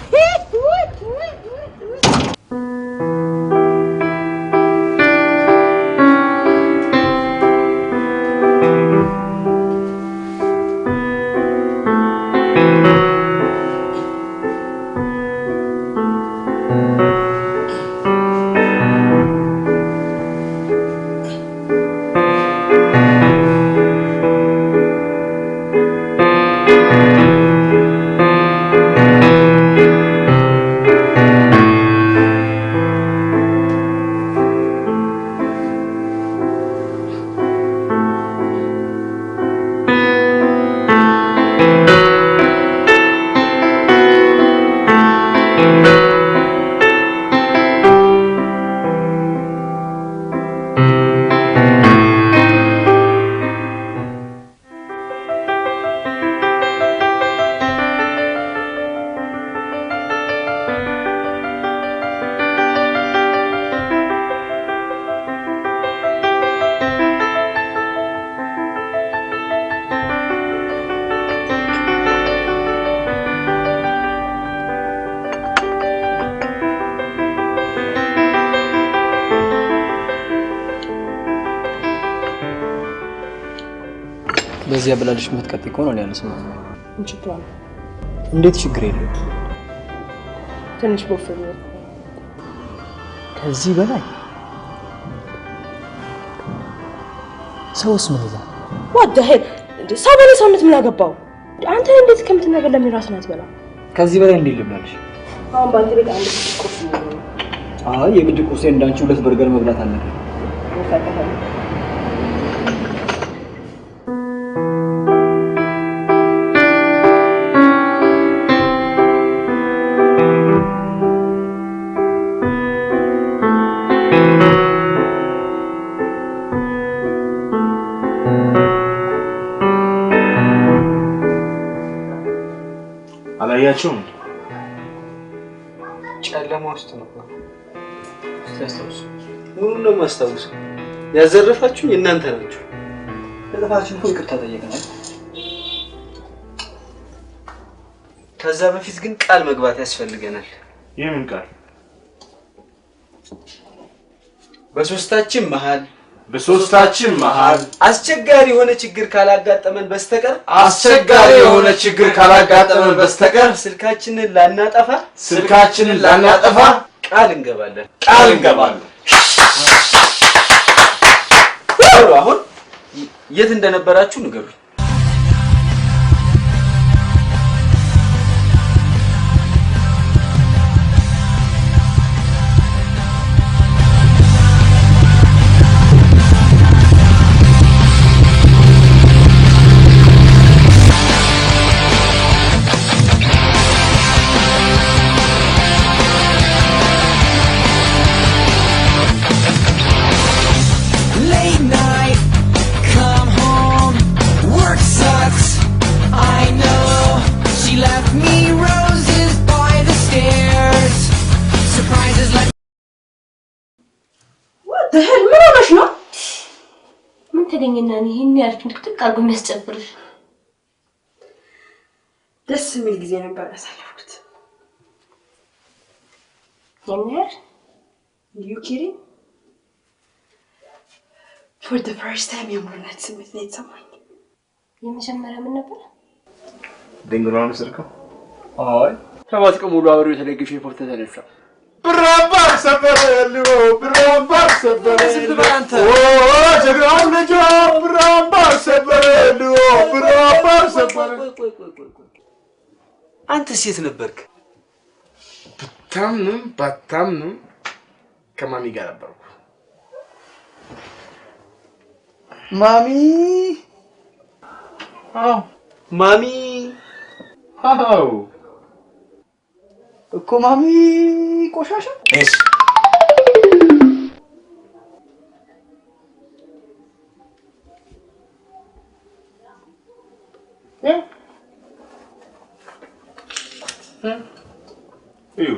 በዚህ አበላልሽ የምትቀጥይ ከሆነ ነው ያለስማ እንችላለን። እንዴት ችግር የለም። ትንሽ ቦፈኝ ከዚህ በላይ ሰውስ ምን ይላል? what the hell እንዴ ሰው በኔ ሰውነት ምን አገባው? አንተ እንዴት ከምትናገር ለምን ራስን አትበላ? ከዚህ በላይ እንዴት ልብላልሽ? አሁን ባንተ ቤት አንድ ቁርስ ነው። አይ የግድ ቁርሴ እንዳንቺ 2 በርገር መብላት አለብኝ። አላያችሁም? ጨለማ ውስጥ ነው ታስታውሱ። ምኑን ነው የማስታውሰው? ያዘረፋችሁኝ እናንተ ናችሁ። ለጥፋታችን እኮ ይቅርታ ጠየቅናል። ከዛ በፊት ግን ቃል መግባት ያስፈልገናል። የምን ቃል? በሶስታችን መሃል አስቸጋሪ የሆነ ችግር ካላጋጠመን በስተቀር ስልካችንን ላናጠፋ ቃል እንገባለን። አሁን የት እንደነበራችሁ ንገሩኝ። ምን ሆነሽ ነው? ምን ተገኘና ነው ይሄን ያልክ ትክክል አርጎ የሚያስጨብርሽ? ደስ የሚል ጊዜ ነበር ያሳለፍኩት። የምር you kidding? for the first time የምርነት ስሜት ነው የተሰማኝ። የመጀመሪያ ምን ነበር? ድንግሏን ስርከው አይ ሰባት ቀን ሙሉ አብሬው የተደገፈ ፎቶ ተነሳ። ብራባር ሰበረልዎ ብራባር ሰበረልዎ ኦ ጀግናው ልጅ ብራባር ሰበረልዎ ብራባር ሰበረ። አንተ ሴት ነበርክ? ባታምንም ከማሚ ጋር ነበርኩ። ማሚ ማሚ እኮ ማሚ ቆሻሻ እሺ እዩ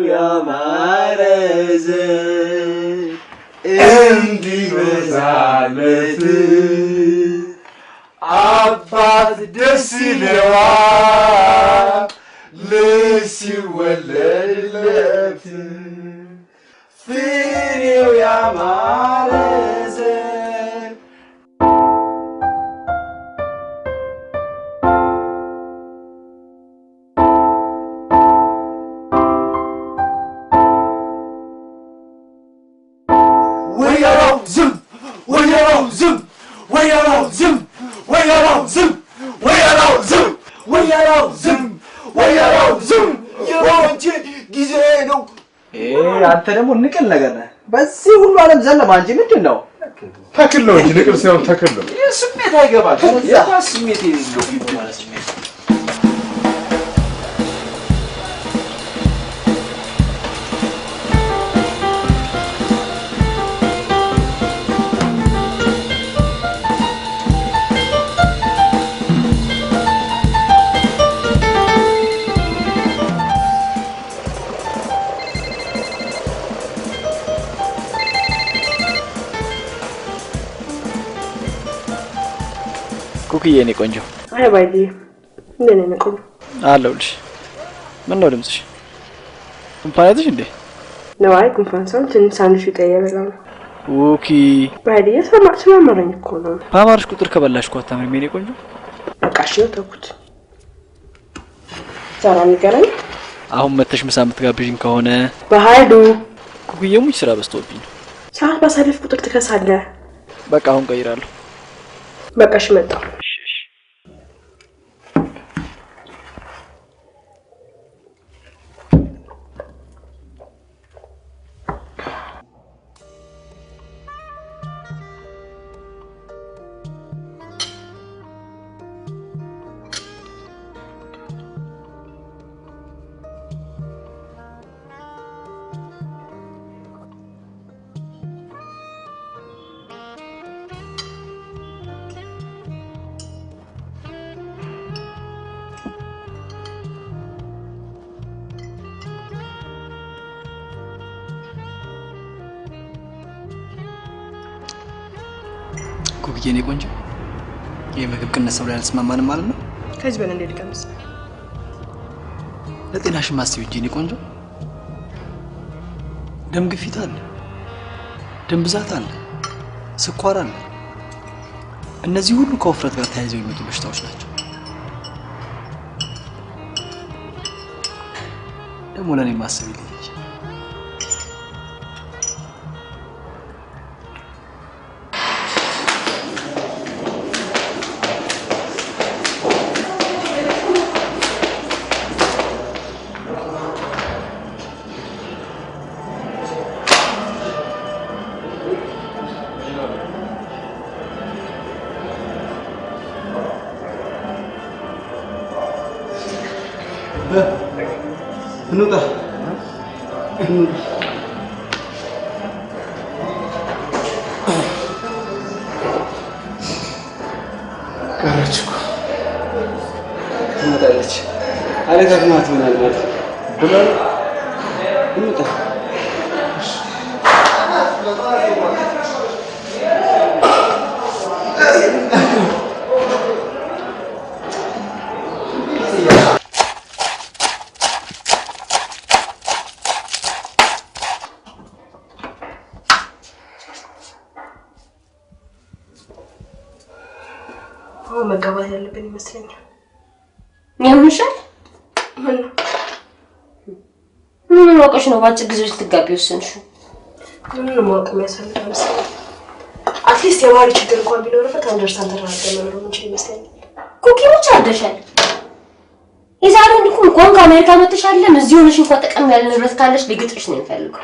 ያማረዘ እንዲበዛለት አባት ደስ ይለዋል ልጅ ሲወለድለት ፍሬው ያማረ ዘር ወያው ዝም ወያው ዝም ወያው ዝም ወያው ዝም ወያው ዝም ወያው ዝም ወያው ዝም የሮንቼ ጊዜ ነው። አንተ ደግሞ ንቅል ነገር ነህ። በዚህ ሁሉ ዓለም ዘለማ እንጂ ምንድነው? ተክል ነው እንጂ ንቅል ሳይሆን ተክል ነው። ስሜት አይገባም። ያ ስሜት የሌለው ማለት ስሜት ኩክዬ እኔ ቆንጆ አይ ባይዲ ምን ነው ቆንጆ አለሁልሽ። ምን ነው ድምጽሽ? ጉንፋንሽ እንዴ? ነው አይ ጉንፋን ሳይሆን ትንሽ ሳንዱሽ ይቀየራል። ኦኬ ባይዲ ስለማረኝ እኮ ነው። በአማርሽ ቁጥር ከበላሽ እኮ አታምሪም የኔ ቆንጆ። በቃ እሺ ተውኩት። ዛሬ እንገናኝ። አሁን መተሽ ምሳ የምትጋብዥኝ ከሆነ በሃይዱ ኩክዬ ሙች ስራ በዝቶብኝ ነው። ሰዓት ባሳለፍ ቁጥር ትከሳለህ። በቃ አሁን ቀይራለሁ። በቃ እሺ መጣሁ። ኩክዬ እኔ ቆንጆ የምግብ ቅነሳው ላይ አልተስማማንም ማለት ነው። ከዚህ በላይ እንዴት ልቀምስ? ለጤናሽ ማስቢ እንጂ እኔ ቆንጆ። ደም ግፊት አለ፣ ደም ብዛት አለ፣ ስኳር አለ። እነዚህ ሁሉ ከውፍረት ጋር ተያይዘው የሚመጡ በሽታዎች ናቸው። ደግሞ ለኔ ማስቢ ልጅ እንውጣ። ቀረች እኮ ትመጣለች። አለቀቅማት ምናልባት ብለን እንውጣ። መጋባት ያለብን ይመስለኛል። ያምሻል? ምን ወቀሽ ነው ባጭ ጊዜ ልትጋቢ ወሰንሽው? ምን ማወቅ የሚያሳልፍ መሰለኝ። አትሊስት የባህሪ ችግር እንኳን ቢኖርበት አንደርስታንድ ተራርገን መኖር እንችል ይመስለኛል። ኩኪዎች አደሻል። የዛሬውን እኮ እንኳን ከአሜሪካ መጥተሻለም እዚህ ሆነሽ እንኳን ጠቀም ያለ ንብረት ካለሽ ሊግጥሽ ነው የሚፈልገው።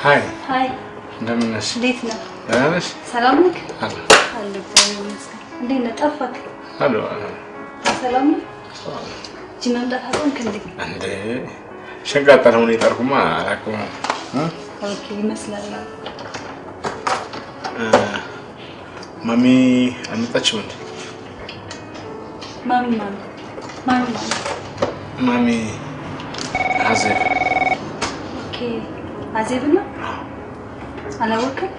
ሃይ ሃይ እንደምን ነሽ? እንዴት ነህ? ደህና ነሽ? ሰላም ነህ? አሎ አለ እግዚአብሔር ይመስገን። እንዴት ነህ? ጠፋክ? አሎ ሰላም ነህ? እጅ መምጣት አቆምክ እንዴ? እንዴ ሸንቃጣ ነው የጠርኩማ አላውቅም። ኦኬ ይመስላል። ማሚ አልመጣችም እንዴ? ማሚ አዜብ። ኦኬ አዜብ ነው? አላወቅም።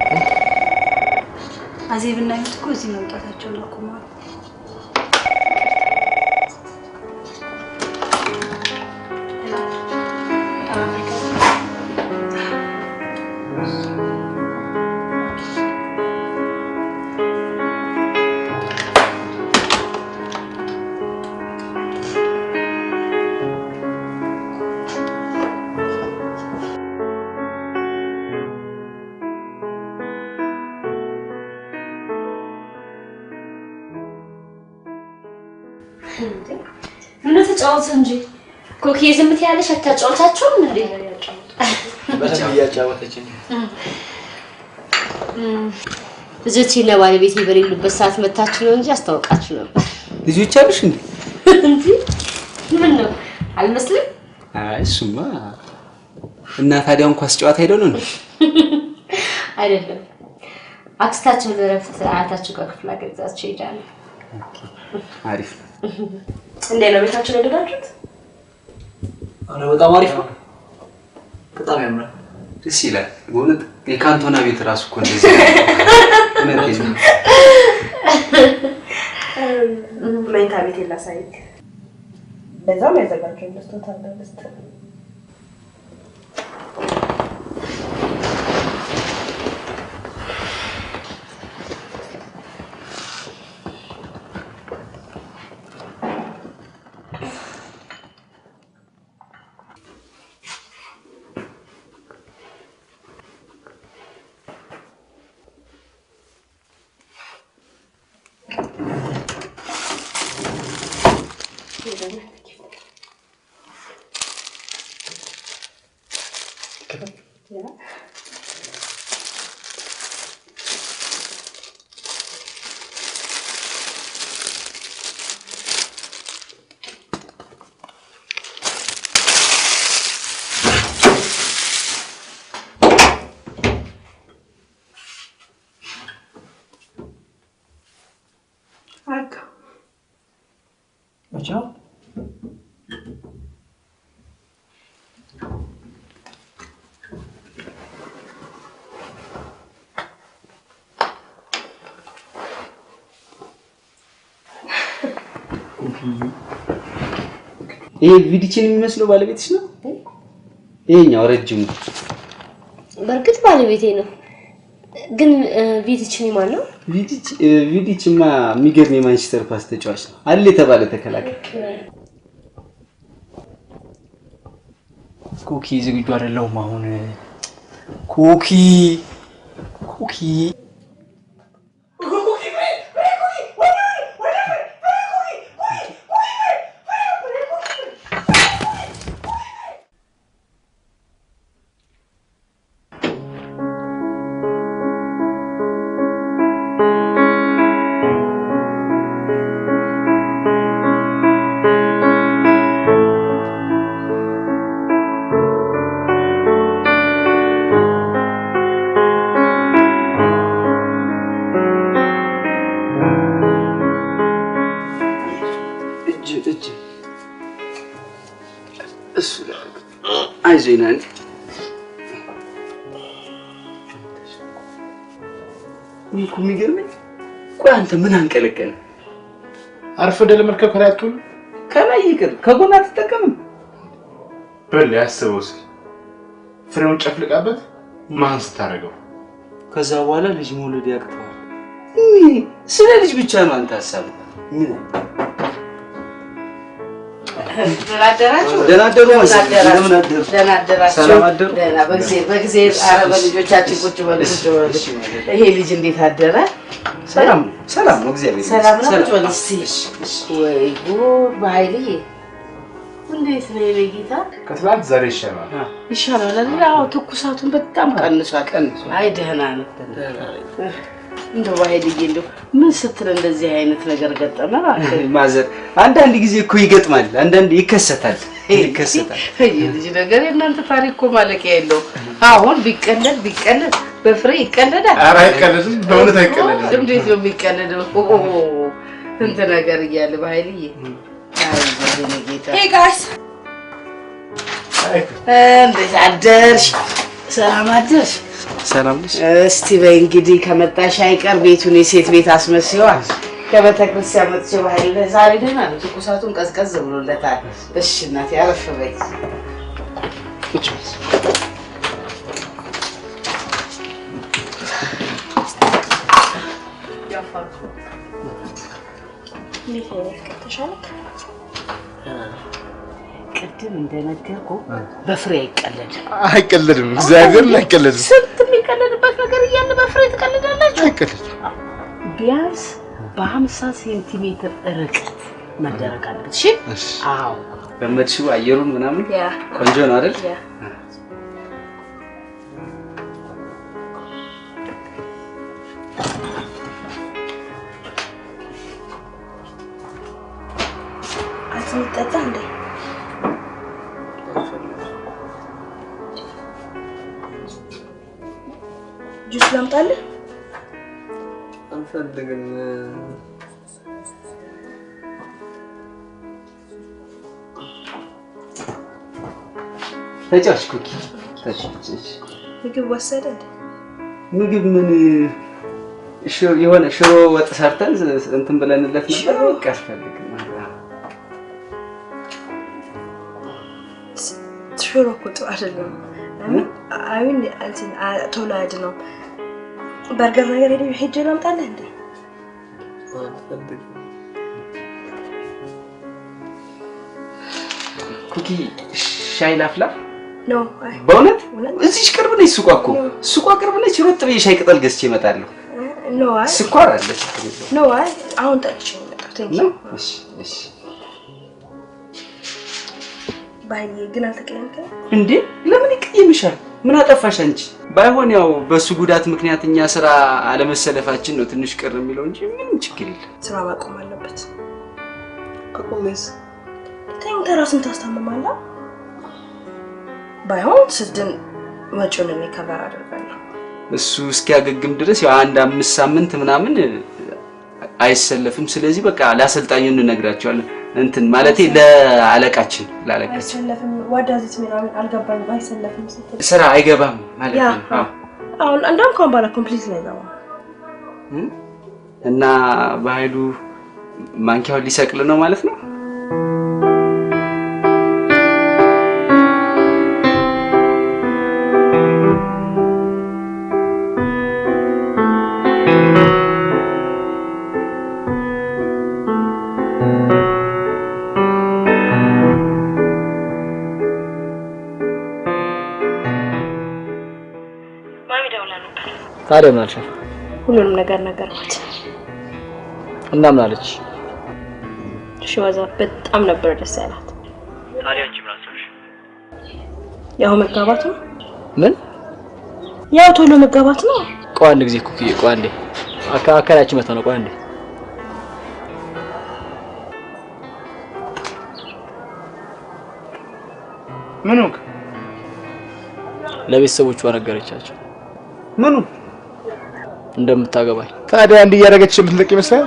አዜብና ይሁት እኮ እዚህ መምጣታቸውን አቁመዋል። ምን ተጫወቱ እንጂ ኮኪ ዝም ትያለሽ አታጫወታችሁም እንዴ? በጣም እያጫወተችኝ ልጆቼና ባለቤቴ በሌሉበት ሰዓት መታችሁ ነው እንጂ አስታውቃችሁ ነበር። ልጆች አሉሽ እንዴ? እንዴ ምን ነው አልመስልም? አይ እሱማ እና ታዲያ እንኳን ጨዋታ ሄደው ነው እንዴ? አይደለም አክስታቸው ለረፍት አያታቸው ጋር ክፍለ ሀገር ይዛቸው ይሄዳሉ። አሪፍ እንዴ ነው ቤታችሁ ወደዳችሁት? አረ በጣም አሪፍ ነው። በጣም ያምራል። ደስ ይላል። በእውነት የካንቶና ቤት ራሱ እኮ እንደዚህ ነው። መኝታ ቤት ላሳይክ። በዛም ያዘጋጀው መስቶታ በስተ Ciao. ይሄ ቪዲችን የሚመስለው ባለቤትሽ ነው? ይሄኛው ረጅሙ በርግጥ ባለቤቴ ነው። ግን ቪዲችን ማን ነው? ቪዲችማ የሚገርም የማንቸስተር ፓስ ተጫዋች ነው አለ የተባለ ተከላካይ። ኩኪ ዝግጁ አይደለሁም አሁን። ኩኪ አይዞኝ አንተ እኮ የሚገርመኝ ቆይ አንተ ምን አንቀለቀለ? አርፈደ ለመርከከር ያቱን ከላይ ይቅር ከጎና አትጠቀምም? በል ያስበው እስኪ ፍሬውን ጨፍልቃበት ማን ስታረገው ከዛ በኋላ ልጅ መውለድ ያቅተዋል። ስለ ልጅ ብቻ ነው አንተ ሐሳብ ምን ደናደራችሁ ደናደሩ ሰላም አደሩ። ደና በጊዜ ኧረ በልጆቻችን ቁጭ በሉ ቁጭ በሉ። ይሄ ልጅ እንዴት አደረ? ሰላም ነው እግዚአብሔር ሰላም ነው። ቁጭ በሉ እስቲ። ወይ ጉድ በኃይልዬ እንዴት ነው የኔ ጌታ? ከትላንት ዛሬ ይሻላል። ይሻላል አይደል? አዎ ትኩሳቱን በጣም ቀንሷል። አይ ደህና ነው። እንደው ባይልዬ እንደው ምን ስትል እንደዚህ አይነት ነገር ገጠመ? ማዘር አንዳንድ ጊዜ እኮ ይገጥማል፣ አንዳንድ ይከሰታል። ይሄ ልጅ ነገር እናንተ ታሪክ እኮ ማለቂያ የለውም። አሁን ቢቀለድ በፍሬ ይቀለዳል። ኧረ አይቀለድም፣ በእውነት አይቀለድም። እንዴት ነው የሚቀለደው? እንት ነገር እያለ ባይልዬ Hey guys. እንዴት አደርሽ? ሰላም አደርሽ? ሰላም ነሽ? እስቲ በይ እንግዲህ ከመጣሽ አይቀር ቤቱን የሴት ቤት አስመስይዋል። ከቤተክርስቲያን መጥቼ ባይል ዛሬ ደህና ነው። ትኩሳቱን ቀዝቀዝ ብሎለታል። እሺ እናቴ አረፍ በይ። ቅድም እንደነገርኩ በፍሬ አይቀለድም። እግዚአብሔር አይቀለድም። ስንት የሚቀለድበት ነገር እያለ በፍሬ ትቀልዳላችሁ? አይቀለድም። ቢያንስ በ50 ሴንቲሜትር ርቀት መደረግ አለበት። እሺ? አዎ። በመድሽው አየሩን ምናምን ቆንጆ ነው አይደል? አትጠጣ እንዴ? ጁስ ላምጣልህ? አንፈልግም። ተጫሽ ኩኪ ተጫሽ። ምግብ ወሰደ እንዴ? ምግብ ምን የሆነ ሽሮ ወጥ ሰርተን እንትን ብለንለት ነበር። በቃ አስፈልግም። ሽሮ እኮ ጥሩ አይደለም። አሁን እንትን ቶሎ አይደለም። በርገር ነገር ሄጄ ላምጣልህ እንዴ? ኩኪ ሻይ ላፍላ? ኖ በእውነት እዚህ ቅርብ ነች ሱቋ እኮ። ሱቋ ቅርብ ነች። ሮጥ ብዬ ሻይ ቅጠል ገዝቼ እመጣለሁ። ኖ አይ ስኳር አለ። ኖ አይ አሁን ጠጥቼ ነው። እሺ እሺ። ባይ ግን አልተቀየምከኝ እንዴ? ለምን ይቀየምሻል? ምን አጠፋሽ አንቺ? ባይሆን ያው በሱ ጉዳት ምክንያት እኛ ስራ አለመሰለፋችን ነው ትንሽ ቅር የሚለው እንጂ ምንም ችግር የለም። ስራ ማቆም አለበት። አቆምስ ተኝተህ ራስን ታስታምማለህ። ባይሆን ስድን ወጪውን እኔ ከቨር አደርጋለሁ። እሱ እስኪያገግም ድረስ ያው አንድ 5 ሳምንት ምናምን አይሰለፍም። ስለዚህ በቃ ለአሰልጣኙ እንነግራቸዋለን። እንትን ማለቴ ለአለቃችን አይሰለፍም። ዋዳዚት ምናምን አልገባኝም። አይሰለፍም ስትል ስራ አይገባም ማለት ነው። አሁን አንዳም ካም ባላ ኮምፕሊት ላይ ነው እና በኃይሉ ማንኪያውን ሊሰቅል ነው ማለት ነው። ታዲያ ምን አልሽ? ሁሉንም ነገር ነገርኳት እና ምን አለች? ሽዋዛ በጣም ነበር ደስ ያላት። ታዲያ አንቺ ምን አሰብሽ? ያው መጋባት ነው። ምን? ያው ቶሎ መጋባት ነው። ቆይ አንድ ጊዜ ኩኪ፣ ቆይ አንዴ አካላችን መጣ ነው። ቆይ አንዴ ምኑ ለቤተሰቦቿ ነገረቻቸው። ምኑ እንደምታገባኝ። ታዲያ እንዲህ እያደረገች የምትለቅ ይመስላል።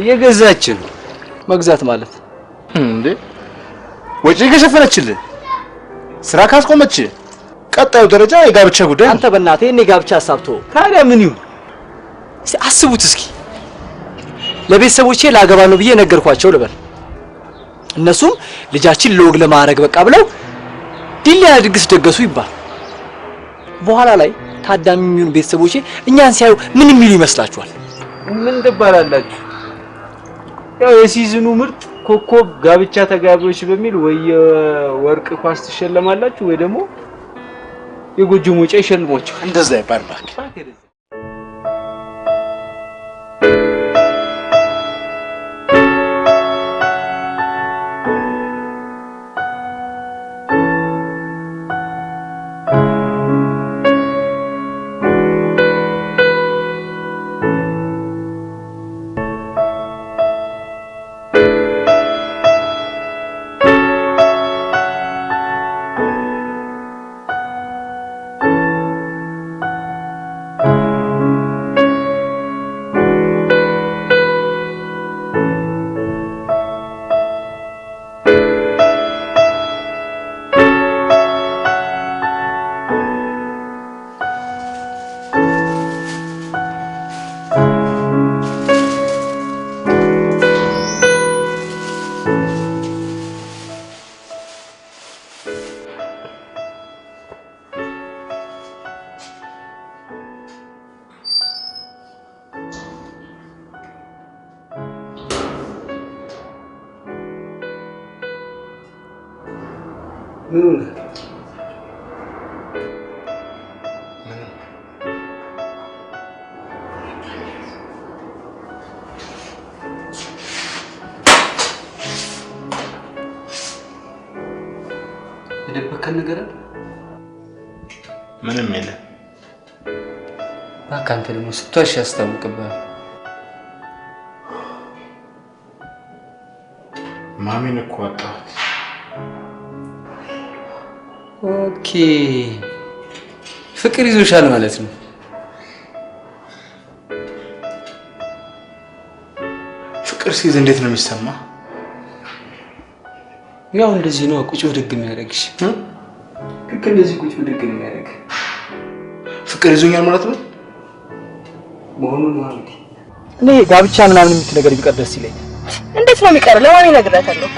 እየገዛችን መግዛት ማለት እንዴ? ወጪ ከሸፈነችልህ፣ ስራ ካስቆመች፣ ቀጣዩ ደረጃ የጋብቻ ጉዳይ። አንተ በእናትህ እኔ ጋብቻ አሳብቶ ታዲያ ምን ይሁን? እስቲ አስቡት እስኪ። ለቤተሰቦቼ ላገባ ነው ብዬ ነገርኳቸው ልበል። እነሱም ልጃችን ለወግ ለማድረግ በቃ ብለው ዲል ያለ ድግስ ደገሱ ይባል። በኋላ ላይ ታዳሚ የሚሆኑ ቤተሰቦቼ እኛን ሲያዩ ምን የሚሉ ይመስላችኋል? ምን ትባላላችሁ? ያው የሲዝኑ ምርጥ ኮከብ ጋብቻ ተጋቢዎች በሚል ወይ ወርቅ ኳስ ትሸለማላችሁ ወይ ደግሞ የጎጆ ሞጫ ይሸልሟችሁ። እንደዛ ይባል ባክ። ምን ሆነ? የደበከን ነገር አለ? ምንም የለም። እባክህ አንተ ደግሞ ስትዋሽ ያስታውቅብሃል። ማሚን እኮ አጣኋት። ኦኬ ፍቅር ይዞሻል ማለት ነው። ፍቅር ሲይዝ እንዴት ነው የሚሰማ? ያው እንደዚህ ነው ቁጭ ብድግ የሚያደርግሽ። ልክ እንደዚህ ቁጭ ብድግ ነው የሚያደርግ። ፍቅር ይዞኛል ማለት ነው መሆኑን ማለት እኔ ጋብቻ ምናምን የምትል ነገር ቢቀር ደስ ይለኛል። እንዴት ነው የሚቀር? ለማን እነግራታለሁ?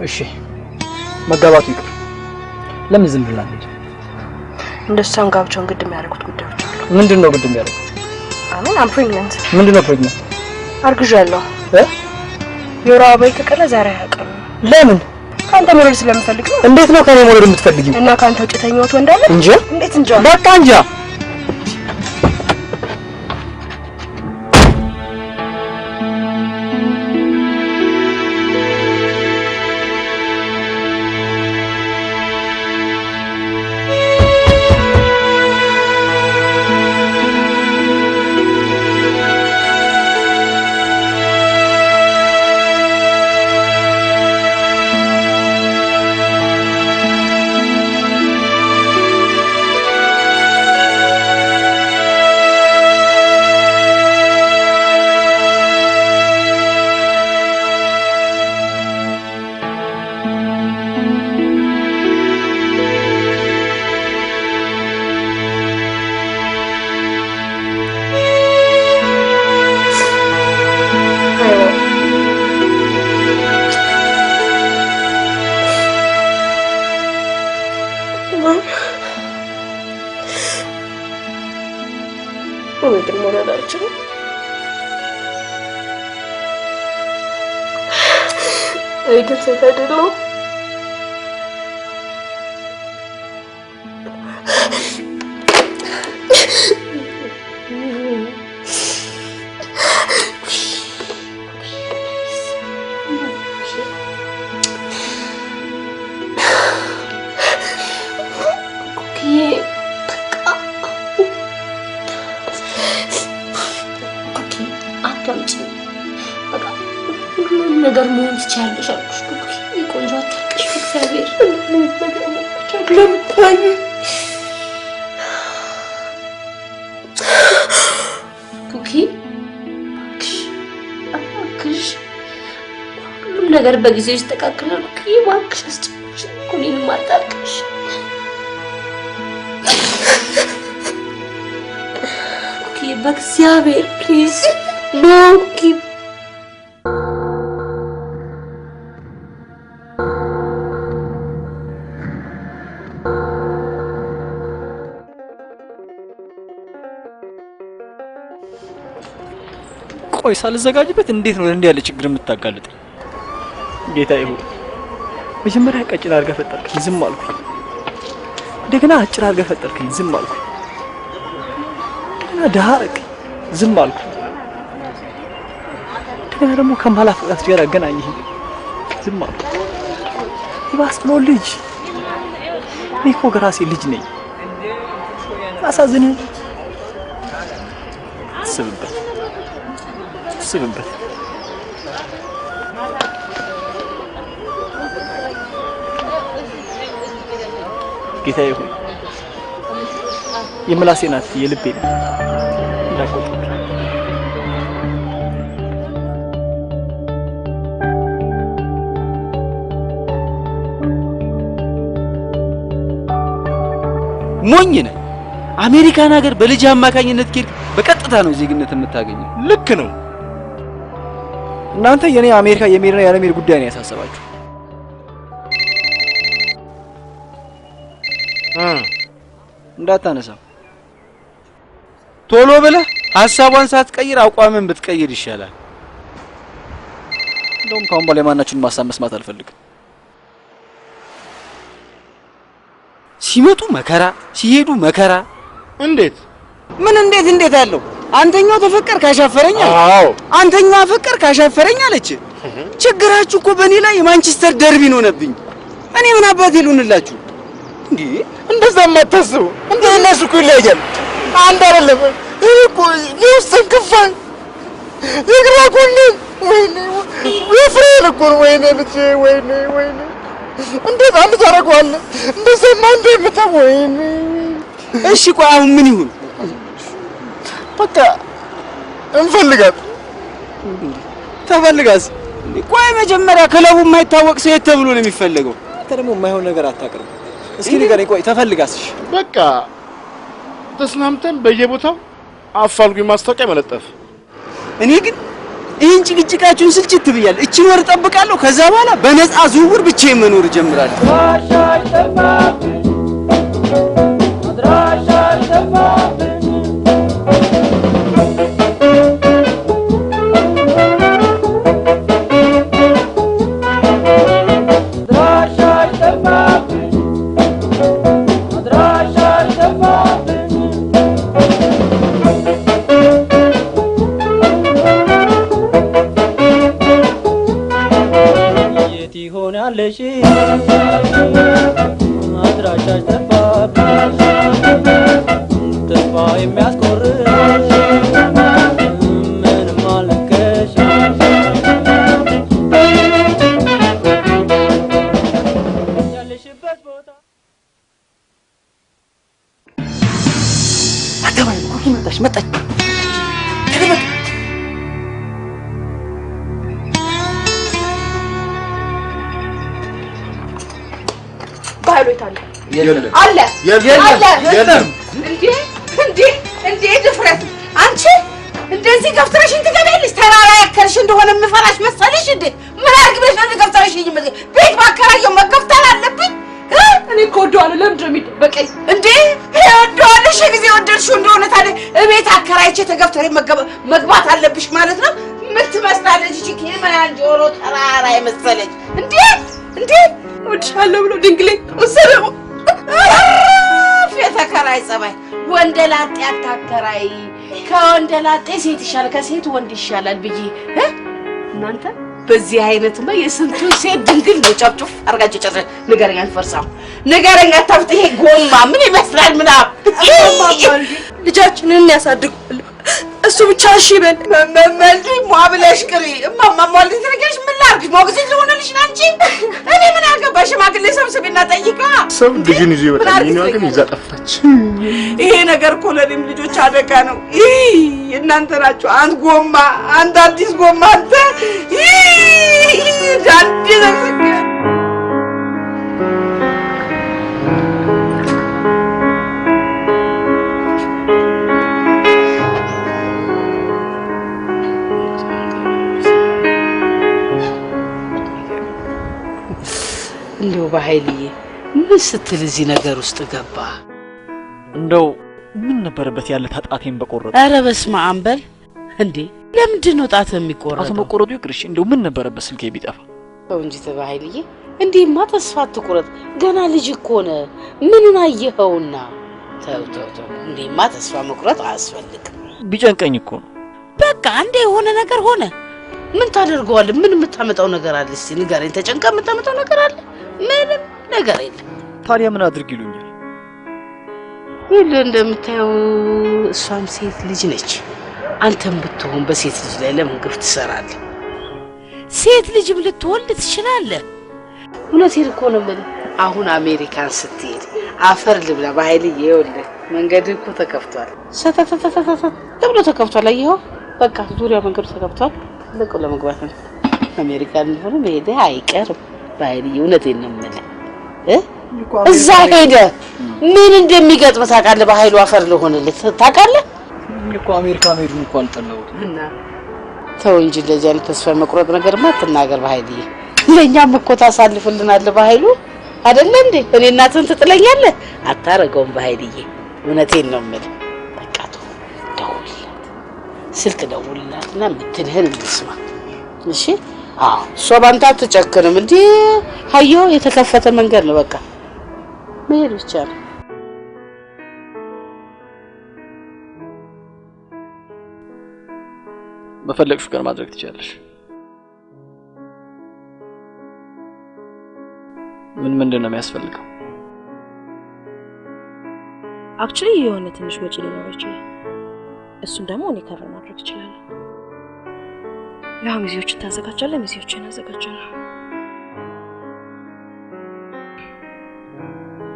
እሺ መጋባቱ ይቅር። ለምን ዝም ብላ ነች? እንደሷም ጋብቻውን ግድ የሚያደርጉት ጉዳዮች አሉ። ምንድነው ግድ የሚያደርጉት? I'm pregnant። ምንድነው pregnant? አርግዣለሁ። የወር አበባዬ ከቀረ ዛሬ አያውቅም። ለምን? ካንተ መውለድ ስለምፈልግ ነው። እንዴት ነው ከኔ መውለድ የምትፈልጊው? እና ካንተ ውጭ ተኛውት ወንድ አለ? እንጂ እንዴት እንጃ። በቃ እንጃ። ነገር መሆን ትችያለሽ አልኩሽ እኮ ቆንጆ አታልቅሽ በእግዚአብሔር ኩኪ እባክሽ ሁሉም ነገር በጊዜው ይስተካከላል ኩኪ እባክሽ አስጨንቅሽ እኮ እኔንም አታልቅሽ ኩኪ በእግዚአብሔር ፕሊዝ ኖ ኩኪ ቆይ ሳልዘጋጅበት እንዴት ነው እንዴ ያለ ችግር የምታጋልጠኝ? ጌታዬ ሆይ መጀመሪያ ቀጭን አድርገህ ፈጠርከኝ፣ ዝም አልኩኝ። እንደገና አጭር አድርገህ ፈጠርከኝ፣ ዝም አልኩኝ። እንደገና ደሃ አደረግኝ፣ ዝም አልኩኝ። እንደገና ደግሞ ከማላፈቅራት ጋር አገናኘኝ፣ ዝም አልኩኝ። ይባስ ብሎ ልጅ እኔ እኮ ከራሴ ልጅ ነኝ። አሳዝንህ አስብበት አስብበት። ጌታዬ ሆይ የምላሴ ናት የልቤ ነው እንዳቆጥ ሞኝ ነህ። አሜሪካን ሀገር በልጅ አማካኝነት ከሄድክ በቀጥታ ነው ዜግነት የምታገኘው። ልክ ነው። እናንተ የኔ አሜሪካ የሜድና ያለሜድ ጉዳይ ነው ያሳሰባችሁ። እንዳታነሳው ቶሎ ብለህ ሐሳቧን ሳትቀይር አቋምን ብትቀይር ይሻላል። እንደውም ካሁን በኋላ ማናችሁን ማሳብ መስማት አልፈልግም። ሲመጡ መከራ ሲሄዱ መከራ። እንዴት ምን እንዴት አለው? አንተኛው ተፈቀር ካሻፈረኝ አለ። አዎ አንተኛው አፈቀር ካሻፈረኝ አለች። ችግራችሁ እኮ በእኔ ላይ የማንቸስተር ደርቢ ነው ነብኝ። እኔ ምን አባቴ ልሁንላችሁ እንዴ? እንደዛ ማታስቡ እንዴ? እነሱ እኮ ይለያያል። አንድ አይደለም እኮ የውስጥን ክፋን የግራ ጎንን ወይኔ የፍሬን እኮ ወይኔ ልጄ ወይኔ እንዴት አንድ ታደርገዋለህ? እንደዛማ እንደምታው ወይኔ። እሺ ቆይ አሁን ምን ይሁን? በቃ እንፈልጋት። ተፈልጋስ? ቆይ መጀመሪያ ክለቡ የማይታወቅ ሰው የት ተብሎ ነው የሚፈልገው? አንተ ደግሞ የማይሆን ነገር አታቅርብ። እስኪ ንገረኝ። ቆይ ተፈልጋስ? እሺ በቃ ተስማምተን በየቦታው አፋልጉኝ ማስታወቂያ መለጠፍ። እኔ ግን ይህን ጭቅጭቃችሁን ስልችት ብያለሁ። እቺን ወር እጠብቃለሁ። ከዛ በኋላ በነፃ ዝውውር ብቻዬን መኖር እጀምራለሁ። ትሆናለሽ አድራሻሽ ጠፋብኝ ተስፋ የሚያስቆርጥ ምንም አልነገርሽ ያለሽበት ቦታ አተባይ ኮኪ መጣች ባይሎታል አለ እንዴ ድፍረት! አንቺ እንደዚህ ገፍትረሽኝ ትገቢያለሽ? ተራራ ያከልሽ እንደሆነ የምፈራሽ መሰለሽ እንዴ? ምን አድርግ ብለሽ ነው ገፍትረሽኝ? ቤት ባከራየው መገፍተር አለብኝ? እኔ እኮ ወደዋለሁ። ለምንድን ነው የሚደበቀኝ እንዴ? ወደዋለሽ ጊዜ ወደድሽው እንደሆነ ታዲያ እቤት አከራይቼ ተገፍተሬ መግባት አለብሽ ማለት ነው? ምን ትመስላለች እቺ ኬማያን ጆሮ ተራራ የመሰለች እንዴ? እወድሻለሁ ብሎ ድንግሌ ወሰደው። የተከራይ ጸባይ ወንደላጤ አታከራይ። ከወንደላጤ ሴት ይሻላል፣ ከሴት ወንድ ይሻላል ብዬ እናንተ በዚህ አይነትማ የስንቱን ሴት ድንግል ነው ጨፍጭፍ አርጋችሁ ጨርሰ ንገረኛ አትፈርሳው ንገረኛ አታፍጥ። ይሄ ጎማ ምን ይመስላል? ምናምን ልጃችንን ያሳድጉልኝ እሱ ብቻ እሺ በል። መመልዲ ሟብለሽ ቅሪ እማማ ሟልዲ ትነገርሽ ምን ላድርግ? ሞግዚት ልሆንልሽ ናንቺ? እኔ ምን አገባሽ? ሽማግሌ ሰብስቤና ጠይቃ። ሰው ልጅን ይዞ ይወጣል። እኔ ግን ይዛ ጠፋች። ይሄ ነገር እኮ ለእኔም ልጆች አደጋ ነው። እናንተ ናችሁ አንድ ጎማ፣ አንድ አዲስ ጎማ። አንተ ዳንዲ ነፍከ እንደው በኃይልዬ ምን ስትል እዚህ ነገር ውስጥ ገባ? እንደው ምን ነበረበት ያለ ታጣቴን በቆረጠ። ኧረ በስመ አብ በል እንዴ! ለምንድን ነው ጣት የሚቆረጠው? ጣት መቆረጡ ይቅርሽ፣ እንደው ምን ነበረበት ስልኬ ቢጠፋ? ተው እንጂ በኃይልዬ፣ እንዴማ ተስፋ አትቁረጥ። ገና ልጅ እኮ ነህ። ምኑን አየኸውና? ተው እንዴማ ተስፋ መቁረጥ አያስፈልግም። ቢጨንቀኝ እኮ ነው። በቃ እንዴ የሆነ ነገር ሆነ። ምን ታደርገዋለህ? ምን የምታመጣው ነገር አለ? እስቲ ንገረኝ። ተጨንቀ የምታመጣው ነገር አለ? ምንም ነገር የለም። ታዲያ ምን አድርግ ይሉኛል? ሁሉ እንደምታየው እሷም ሴት ልጅ ነች። አንተም ብትሆን በሴት ልጅ ላይ ለምን ግፍ ትሰራለህ? ሴት ልጅም ልትወልድ ትችላለህ። እውነቴን እኮ ነው የምልህ። አሁን አሜሪካን ስትሄድ አፈር ልብላ በኃይልዬ፣ ይኸውልህ መንገድ እኮ ተከፍቷል። ተብሎ ተከፍቷል። አየኸው? በቃ ዙሪያ መንገዱ ተከፍቷል። ለቆ ለመግባት ነው አሜሪካን እንደሆነ መሄድ አይቀርም። በኃይልዬ እውነቴን ነው የምልህ። እዛ ሄደ ምን እንደሚገጥም ታውቃለህ? በኃይሉ አፈር ልሆንልህ ታውቃለህ? እኮ አሜሪካ መሄዱን እኮ አልጠላሁትም። እና ተው እንጂ እንደዚህ አይነት ተስፋ መቁረጥ ነገርማ አትናገር በኃይልዬ። ለእኛም እኮ ታሳልፍልናለህ በኃይሉ። አይደለ እንዴ? እኔ እናትን ትጥለኛለህ? አታረገውም በኃይልዬ። እውነቴን ነው የምልህ። በቃ ደውልላት፣ ስልክ ደውልላትና የምትልህን እንስማ። እሺ? አዎ እሷ ባንተ አትጨክንም። እንዴ ሀዮ የተከፈተ መንገድ ነው። በቃ መሄድ ብቻ ነው። በፈለግሽ ጋር ማድረግ ትችላለሽ። ምንድን ነው የሚያስፈልገው? አክቹሊ የሆነ ትንሽ ወጪ ሊኖረው ይችላል። እሱን ደግሞ እኔ ከቨር ማድረግ እችላለሁ። ያው ሚዜዎችን ታዘጋጃለህ፣ ሚዜዎችን አዘጋጃለሁ።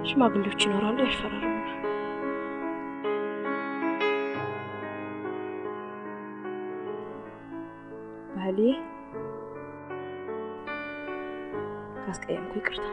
ሽማግሌዎች ይኖራሉ፣ ያፈራሩና ባህሌ ካስቀየምኩ ይቅርታ።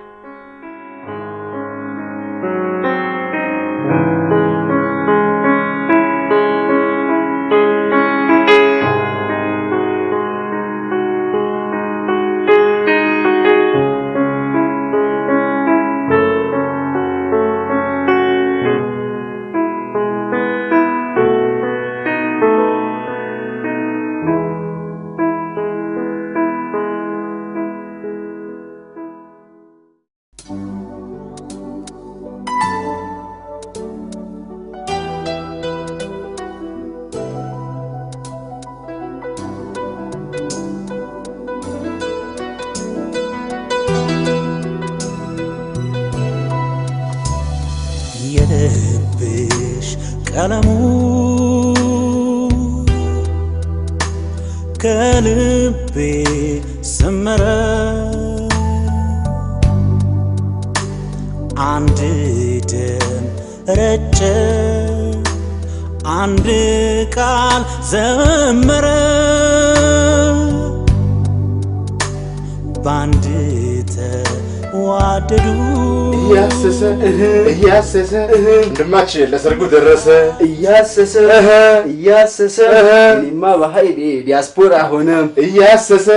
የልብሽ ቀለሙ ከልቤ ሰመረ አንድ ደም ረጨ አንድ ቃል ዘመረ ባንድ ተዋደዱ እያሰሰ ወንድማችን ለሰርጉ ደረሰ እያሰሰ እኔማ በኃይሌ ዲያስፖራ ሆነ እያሰሰ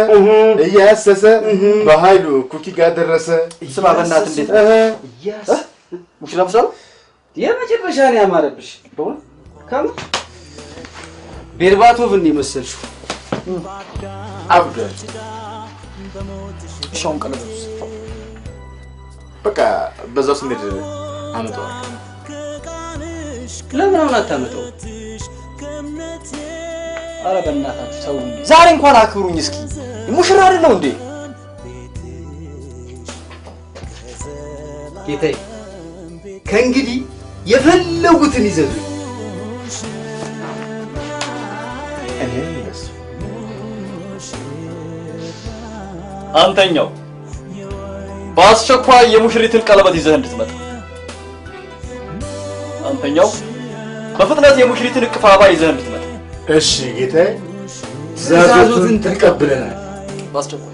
በኃይሉ ኩኪ ጋር ደረሰ። ስማ በእናትህ እንዴት እያስ ሙሽራ መስላው የመጨረሻ ነው ያማረብሽ። በእውነት ከምን ቤርባቶቭ እንደመሰልሽው አብዷል። ሻውን ቀለበቱስ በቃ በዛው ስንሄድ አመጣዋለሁ። ለምን አሁን አታመጣው? ኧረ በእናታችሁ ተውኝ። ዛሬ እንኳን አክብሩኝ እስኪ። ሙሽራ አይደለው እንዴ? ጌታዬ ከእንግዲህ የፈለጉትን ይዘዙ። አንተኛው በአስቸኳይ የሙሽሪትን ቀለበት ይዘህ እንድትመጣ። አንተኛው በፍጥነት የሙሽሪትን እቅፍ አበባ ይዘህ እንድትመጣ። እሺ ጌታዬ፣ ትዕዛዙን ተቀብለናል። በአስቸኳይ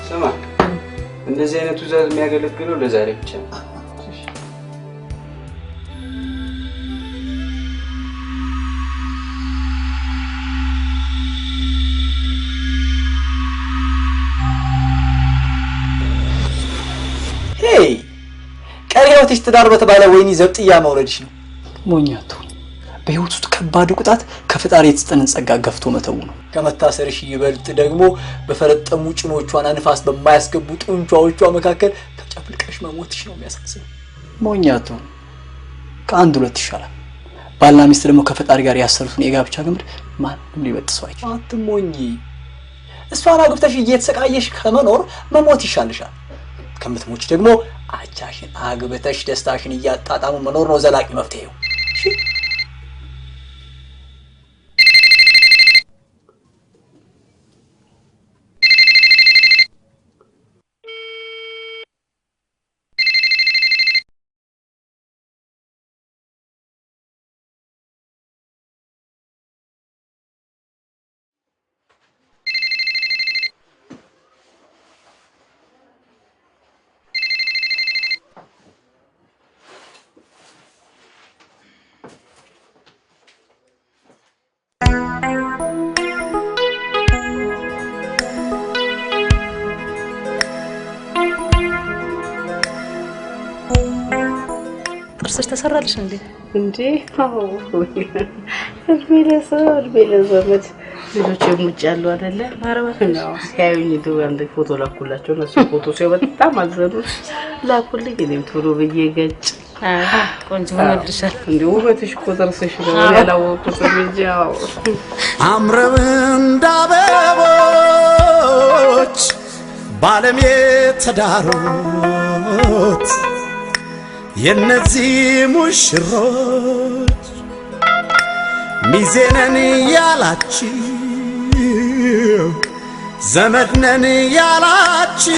ስማ፣ እንደዚህ አይነቱ ትዕዛዝ የሚያገለግለው ለዛሬ ብቻ ነው። ቀሪ ህይወትሽ ትዳር በተባለ ወይኒ ዘብጥያ መውረድሽ ነው። ሞኛቱ በህይወት ውስጥ ከባዱ ቅጣት ከፈጣሪ የተሰጠንን ጸጋ ገፍቶ መተው ነው። ከመታሰርሽ ይበልጥ ደግሞ በፈረጠሙ ጭኖቿና ንፋስ በማያስገቡ ጡንቻዎቿ መካከል ተጨፍልቀሽ መሞትሽ ነው የሚያሳዝነው። ሞኛቱ ከአንድ ሁለት ይሻላል። ባልና ሚስት ደግሞ ከፈጣሪ ጋር ያሰሩትን የጋብቻ ገመድ ማንም ሊበጥሰው አይችልም። አትሞኝ። እሷን አግብተሽ እየተሰቃየሽ ከመኖር መሞት ይሻልሻል። ከምትሞች ደግሞ አቻሽን አግብተሽ ደስታሽን እያጣጣሙ መኖር ነው ዘላቂ መፍትሄው። እሺ ጥርስሽ ተሰራልሽ እንዴ? እንዴ አዎ እልቤለዘመድ ልጆች ሙጭ ያሉ አይደለ ማረበት ነው ሲያዩኝ ዱ አንድ ፎቶ ላኩላቸው እነሱ ፎቶ ሲያዩ በጣም አዘኑ ላኩልኝ እኔም ቶሎ ብዬ ገጭ ቆንጆ ሆነልሻል እንዴ ውበትሽ እኮ ጥርስሽ ነው ያላወቁት እንጂ ያው አምረው እንዳበቦች ባለም የተዳሩት የነዚህ ሙሽሮች ሚዜነን ያላችሁ ዘመድነን ያላችሁ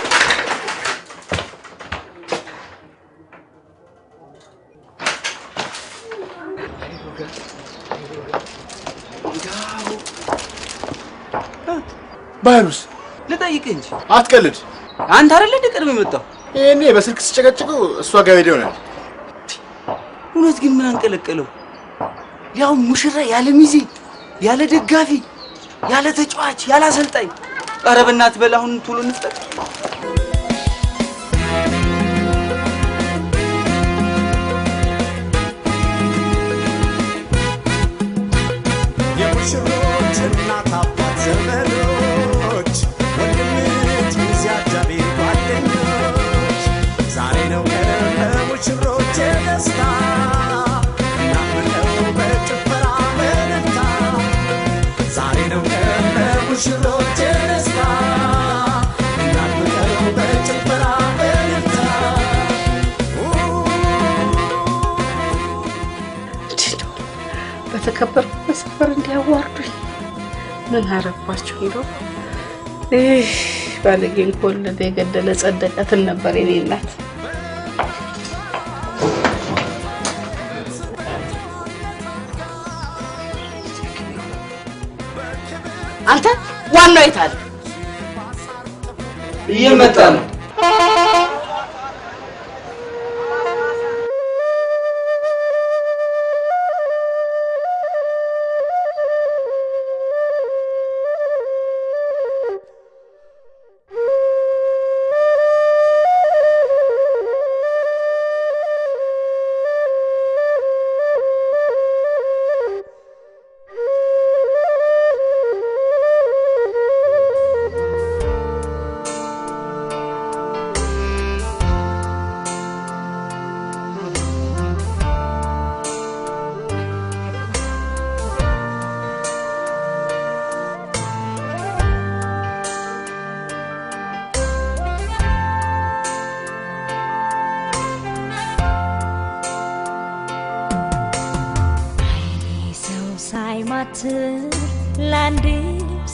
ባህሩስ ልጠይቅ እንጂ አትቀልድ። አንተ አይደለ ቀድመህ የመጣው? እኔ በስልክ ስጨቀጭቁ እሷ ጋር ሄደው ነው። እውነት ግን ምን አንቀለቀለው? ያው ሙሽራ ያለ ሚዜ ያለ ደጋፊ ያለ ተጫዋች ያለ አሰልጣኝ። ኧረ በእናትህ በል አሁን ቶሎ እንፍጠር። የሙሽሮች እናት አባት ዘመዶች ወንድም እህት ሚዜ አጃቢ ጓደኞች ዛሬ ነው ሙሽሮች ደስታ እናምነው በጭፈራ በደስታ ዛሬ ነው ሙሽሮች ደስታ እናምነው በጭፈራ በደስታ በተከበርኩበት ሰፈር እንዲያዋርዱኝ ምን አረባችሁ እንደው ባለጌን ኮለደ የገደለ ጸደቀትን ነበር የኔ እናት። አንተ ዋናው የት አለ? እየመጣ ነው። ላንድ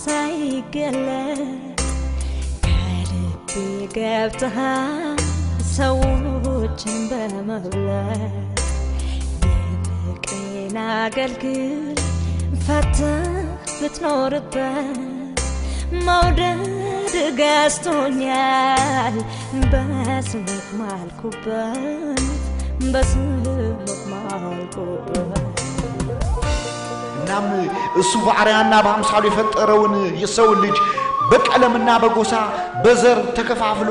ሳይገለጥ ከልቤ ገብተሃል ሰዎችን በመብለጥ የፍቅሬን አገልግል ፈተህ ብትኖርበት መውደድ ገዝቶኛል በስምህ ማልኩበት በስምህ ማልኩበት እናም እሱ በአርያና በአምሳሉ የፈጠረውን የሰው ልጅ በቀለምና በጎሳ በዘር ተከፋፍሎ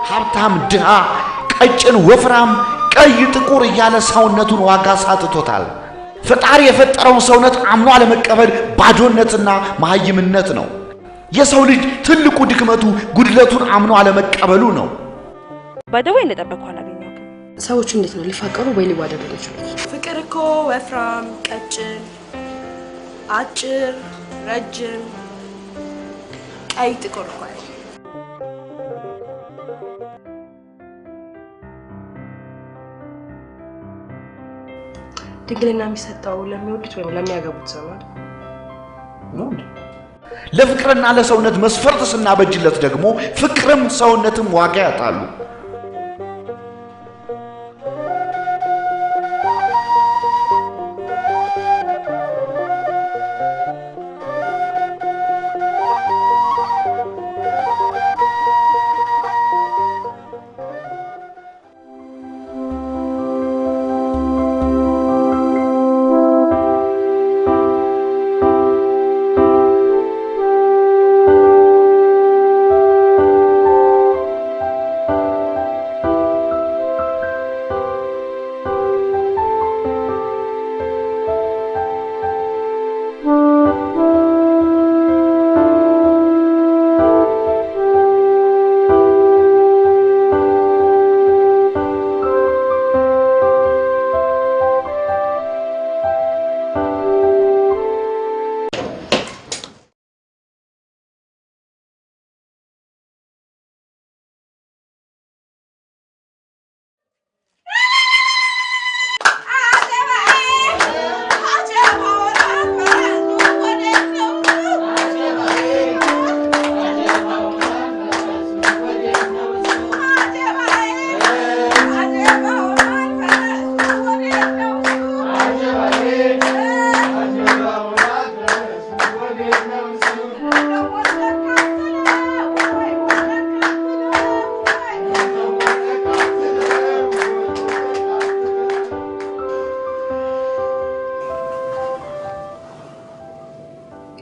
ሀብታም ድሃ ቀጭን ወፍራም ቀይ ጥቁር እያለ ሰውነቱን ዋጋ ሳጥቶታል። ፈጣሪ የፈጠረውን ሰውነት አምኖ አለመቀበል ባዶነትና መሃይምነት ነው። የሰው ልጅ ትልቁ ድክመቱ ጉድለቱን አምኖ አለመቀበሉ ነው። ባደው እንደጠበቀው አላገኘው። ሰዎች እንዴት ነው ሊፋቀሩ ወይ ሊዋደዱ ይችላሉ? ፍቅር እኮ ወፍራም ቀጭን አጭር ረጅም ቀይ ጥቁር እኮ አይደል? ድንግልና የሚሰጠው ለሚወዱት ወይም ለሚያገቡት ሰው ነው። ለፍቅርና ለሰውነት መስፈርት ስናበጅለት ደግሞ ፍቅርም ሰውነትም ዋጋ ያጣሉ።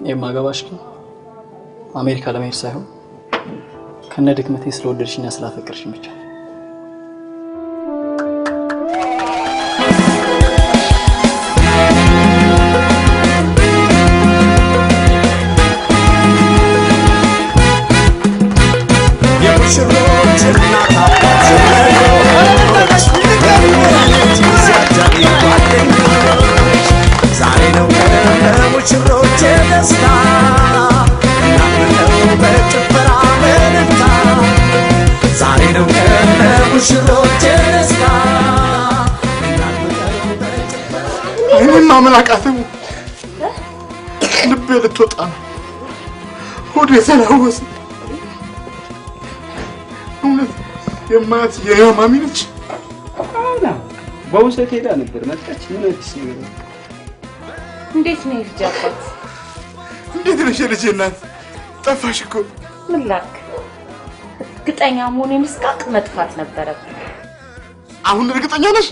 የማገባሽ ግን አሜሪካ ለመሄድ ሳይሆን ከነ ድክመቴ ስለወደድሽና ስላፈቅርሽኝ ብቻ። ማመን አቃተኝ። ልቤ ልትወጣ ነው። ሆዴ ተላወሰ። እውነት የማያት የማሚ ነች። አና በውሰት ሄዳ ነበር መጣች። ምን አዲስ ነገር ነው? እንዴት ነው ልጅ አባት? እንዴት ነሽ ልጄ እናት? ጠፋሽ እኮ። ምን ላክ? እርግጠኛ መሆኔን እስካቅ መጥፋት ነበረብኝ። አሁን እርግጠኛ ነሽ?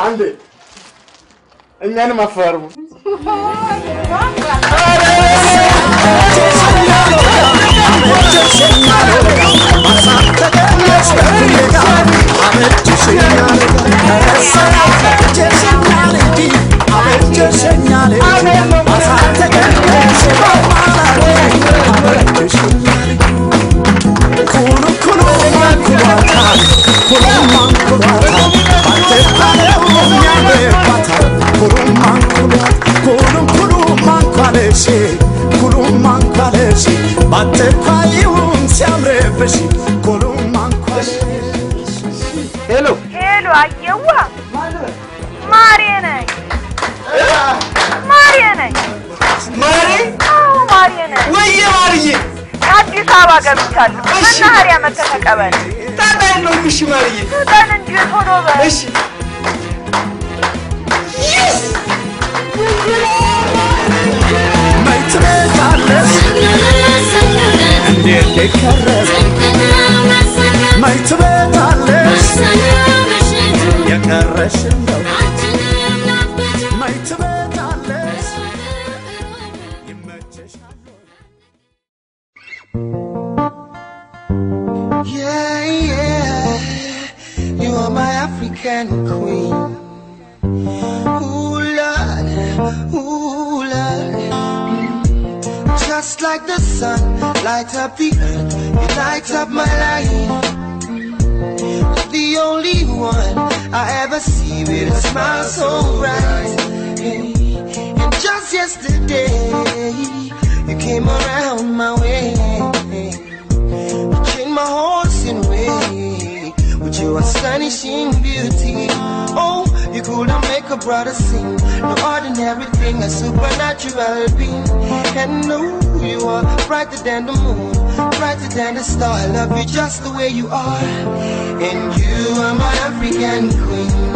አንዴ እኛንም አፈርሙ። ሄሎ ሄሎ፣ አየዋ ማሬ ነኝ። ማሬ ነኝ። ማሬ? አዎ ማሬ ነኝ። ወይዬ ማርዬ፣ አዲስ አበባ ገብቻለሁ። መናኸሪያ መጥተህ ተቀበል። ታዲያ የለውም። እሺ ማርዬ፣ ስጠን እንጂ ቶሎ በል። እሺ Yeah, yeah, you are my African queen. Ooh, Lord, ooh, Lord. Just like the sun, light up the earth, you light up my life. The only one I ever see with a smile so bright. Hey, and just yesterday, you came around my way. You changed my horse in way with your astonishing beauty. Oh, you couldn't make a brother sing. No ordinary thing, a supernatural being. And no, you are brighter than the moon, brighter than the star. I love you just the way you are. And you are my African queen,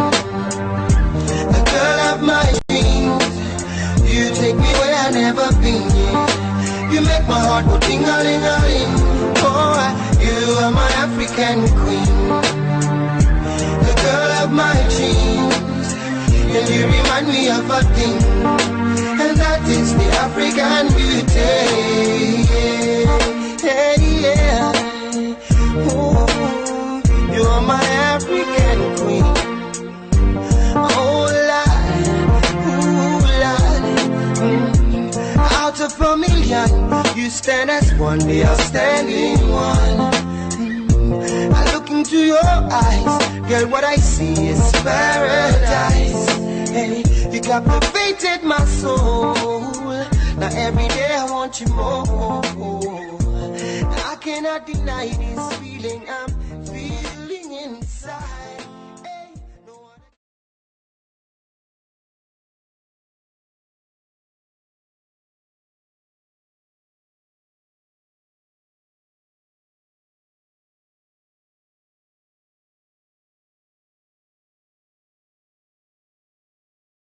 the girl of my dreams. You take me where I've never been. You make my heart go ting-a-ling-a-ling. Oh, you are my African queen, the girl of my dreams. And you remind me of a thing, and that is the African beauty. Yeah, yeah. Ooh, you are my African queen. Oh, Lord, ooh, Lord. Out of a million, you stand as one, the outstanding one. I look into your eyes, girl, what I see is paradise. Hey, you captivated my soul. Now every day I want you more. I cannot deny this feeling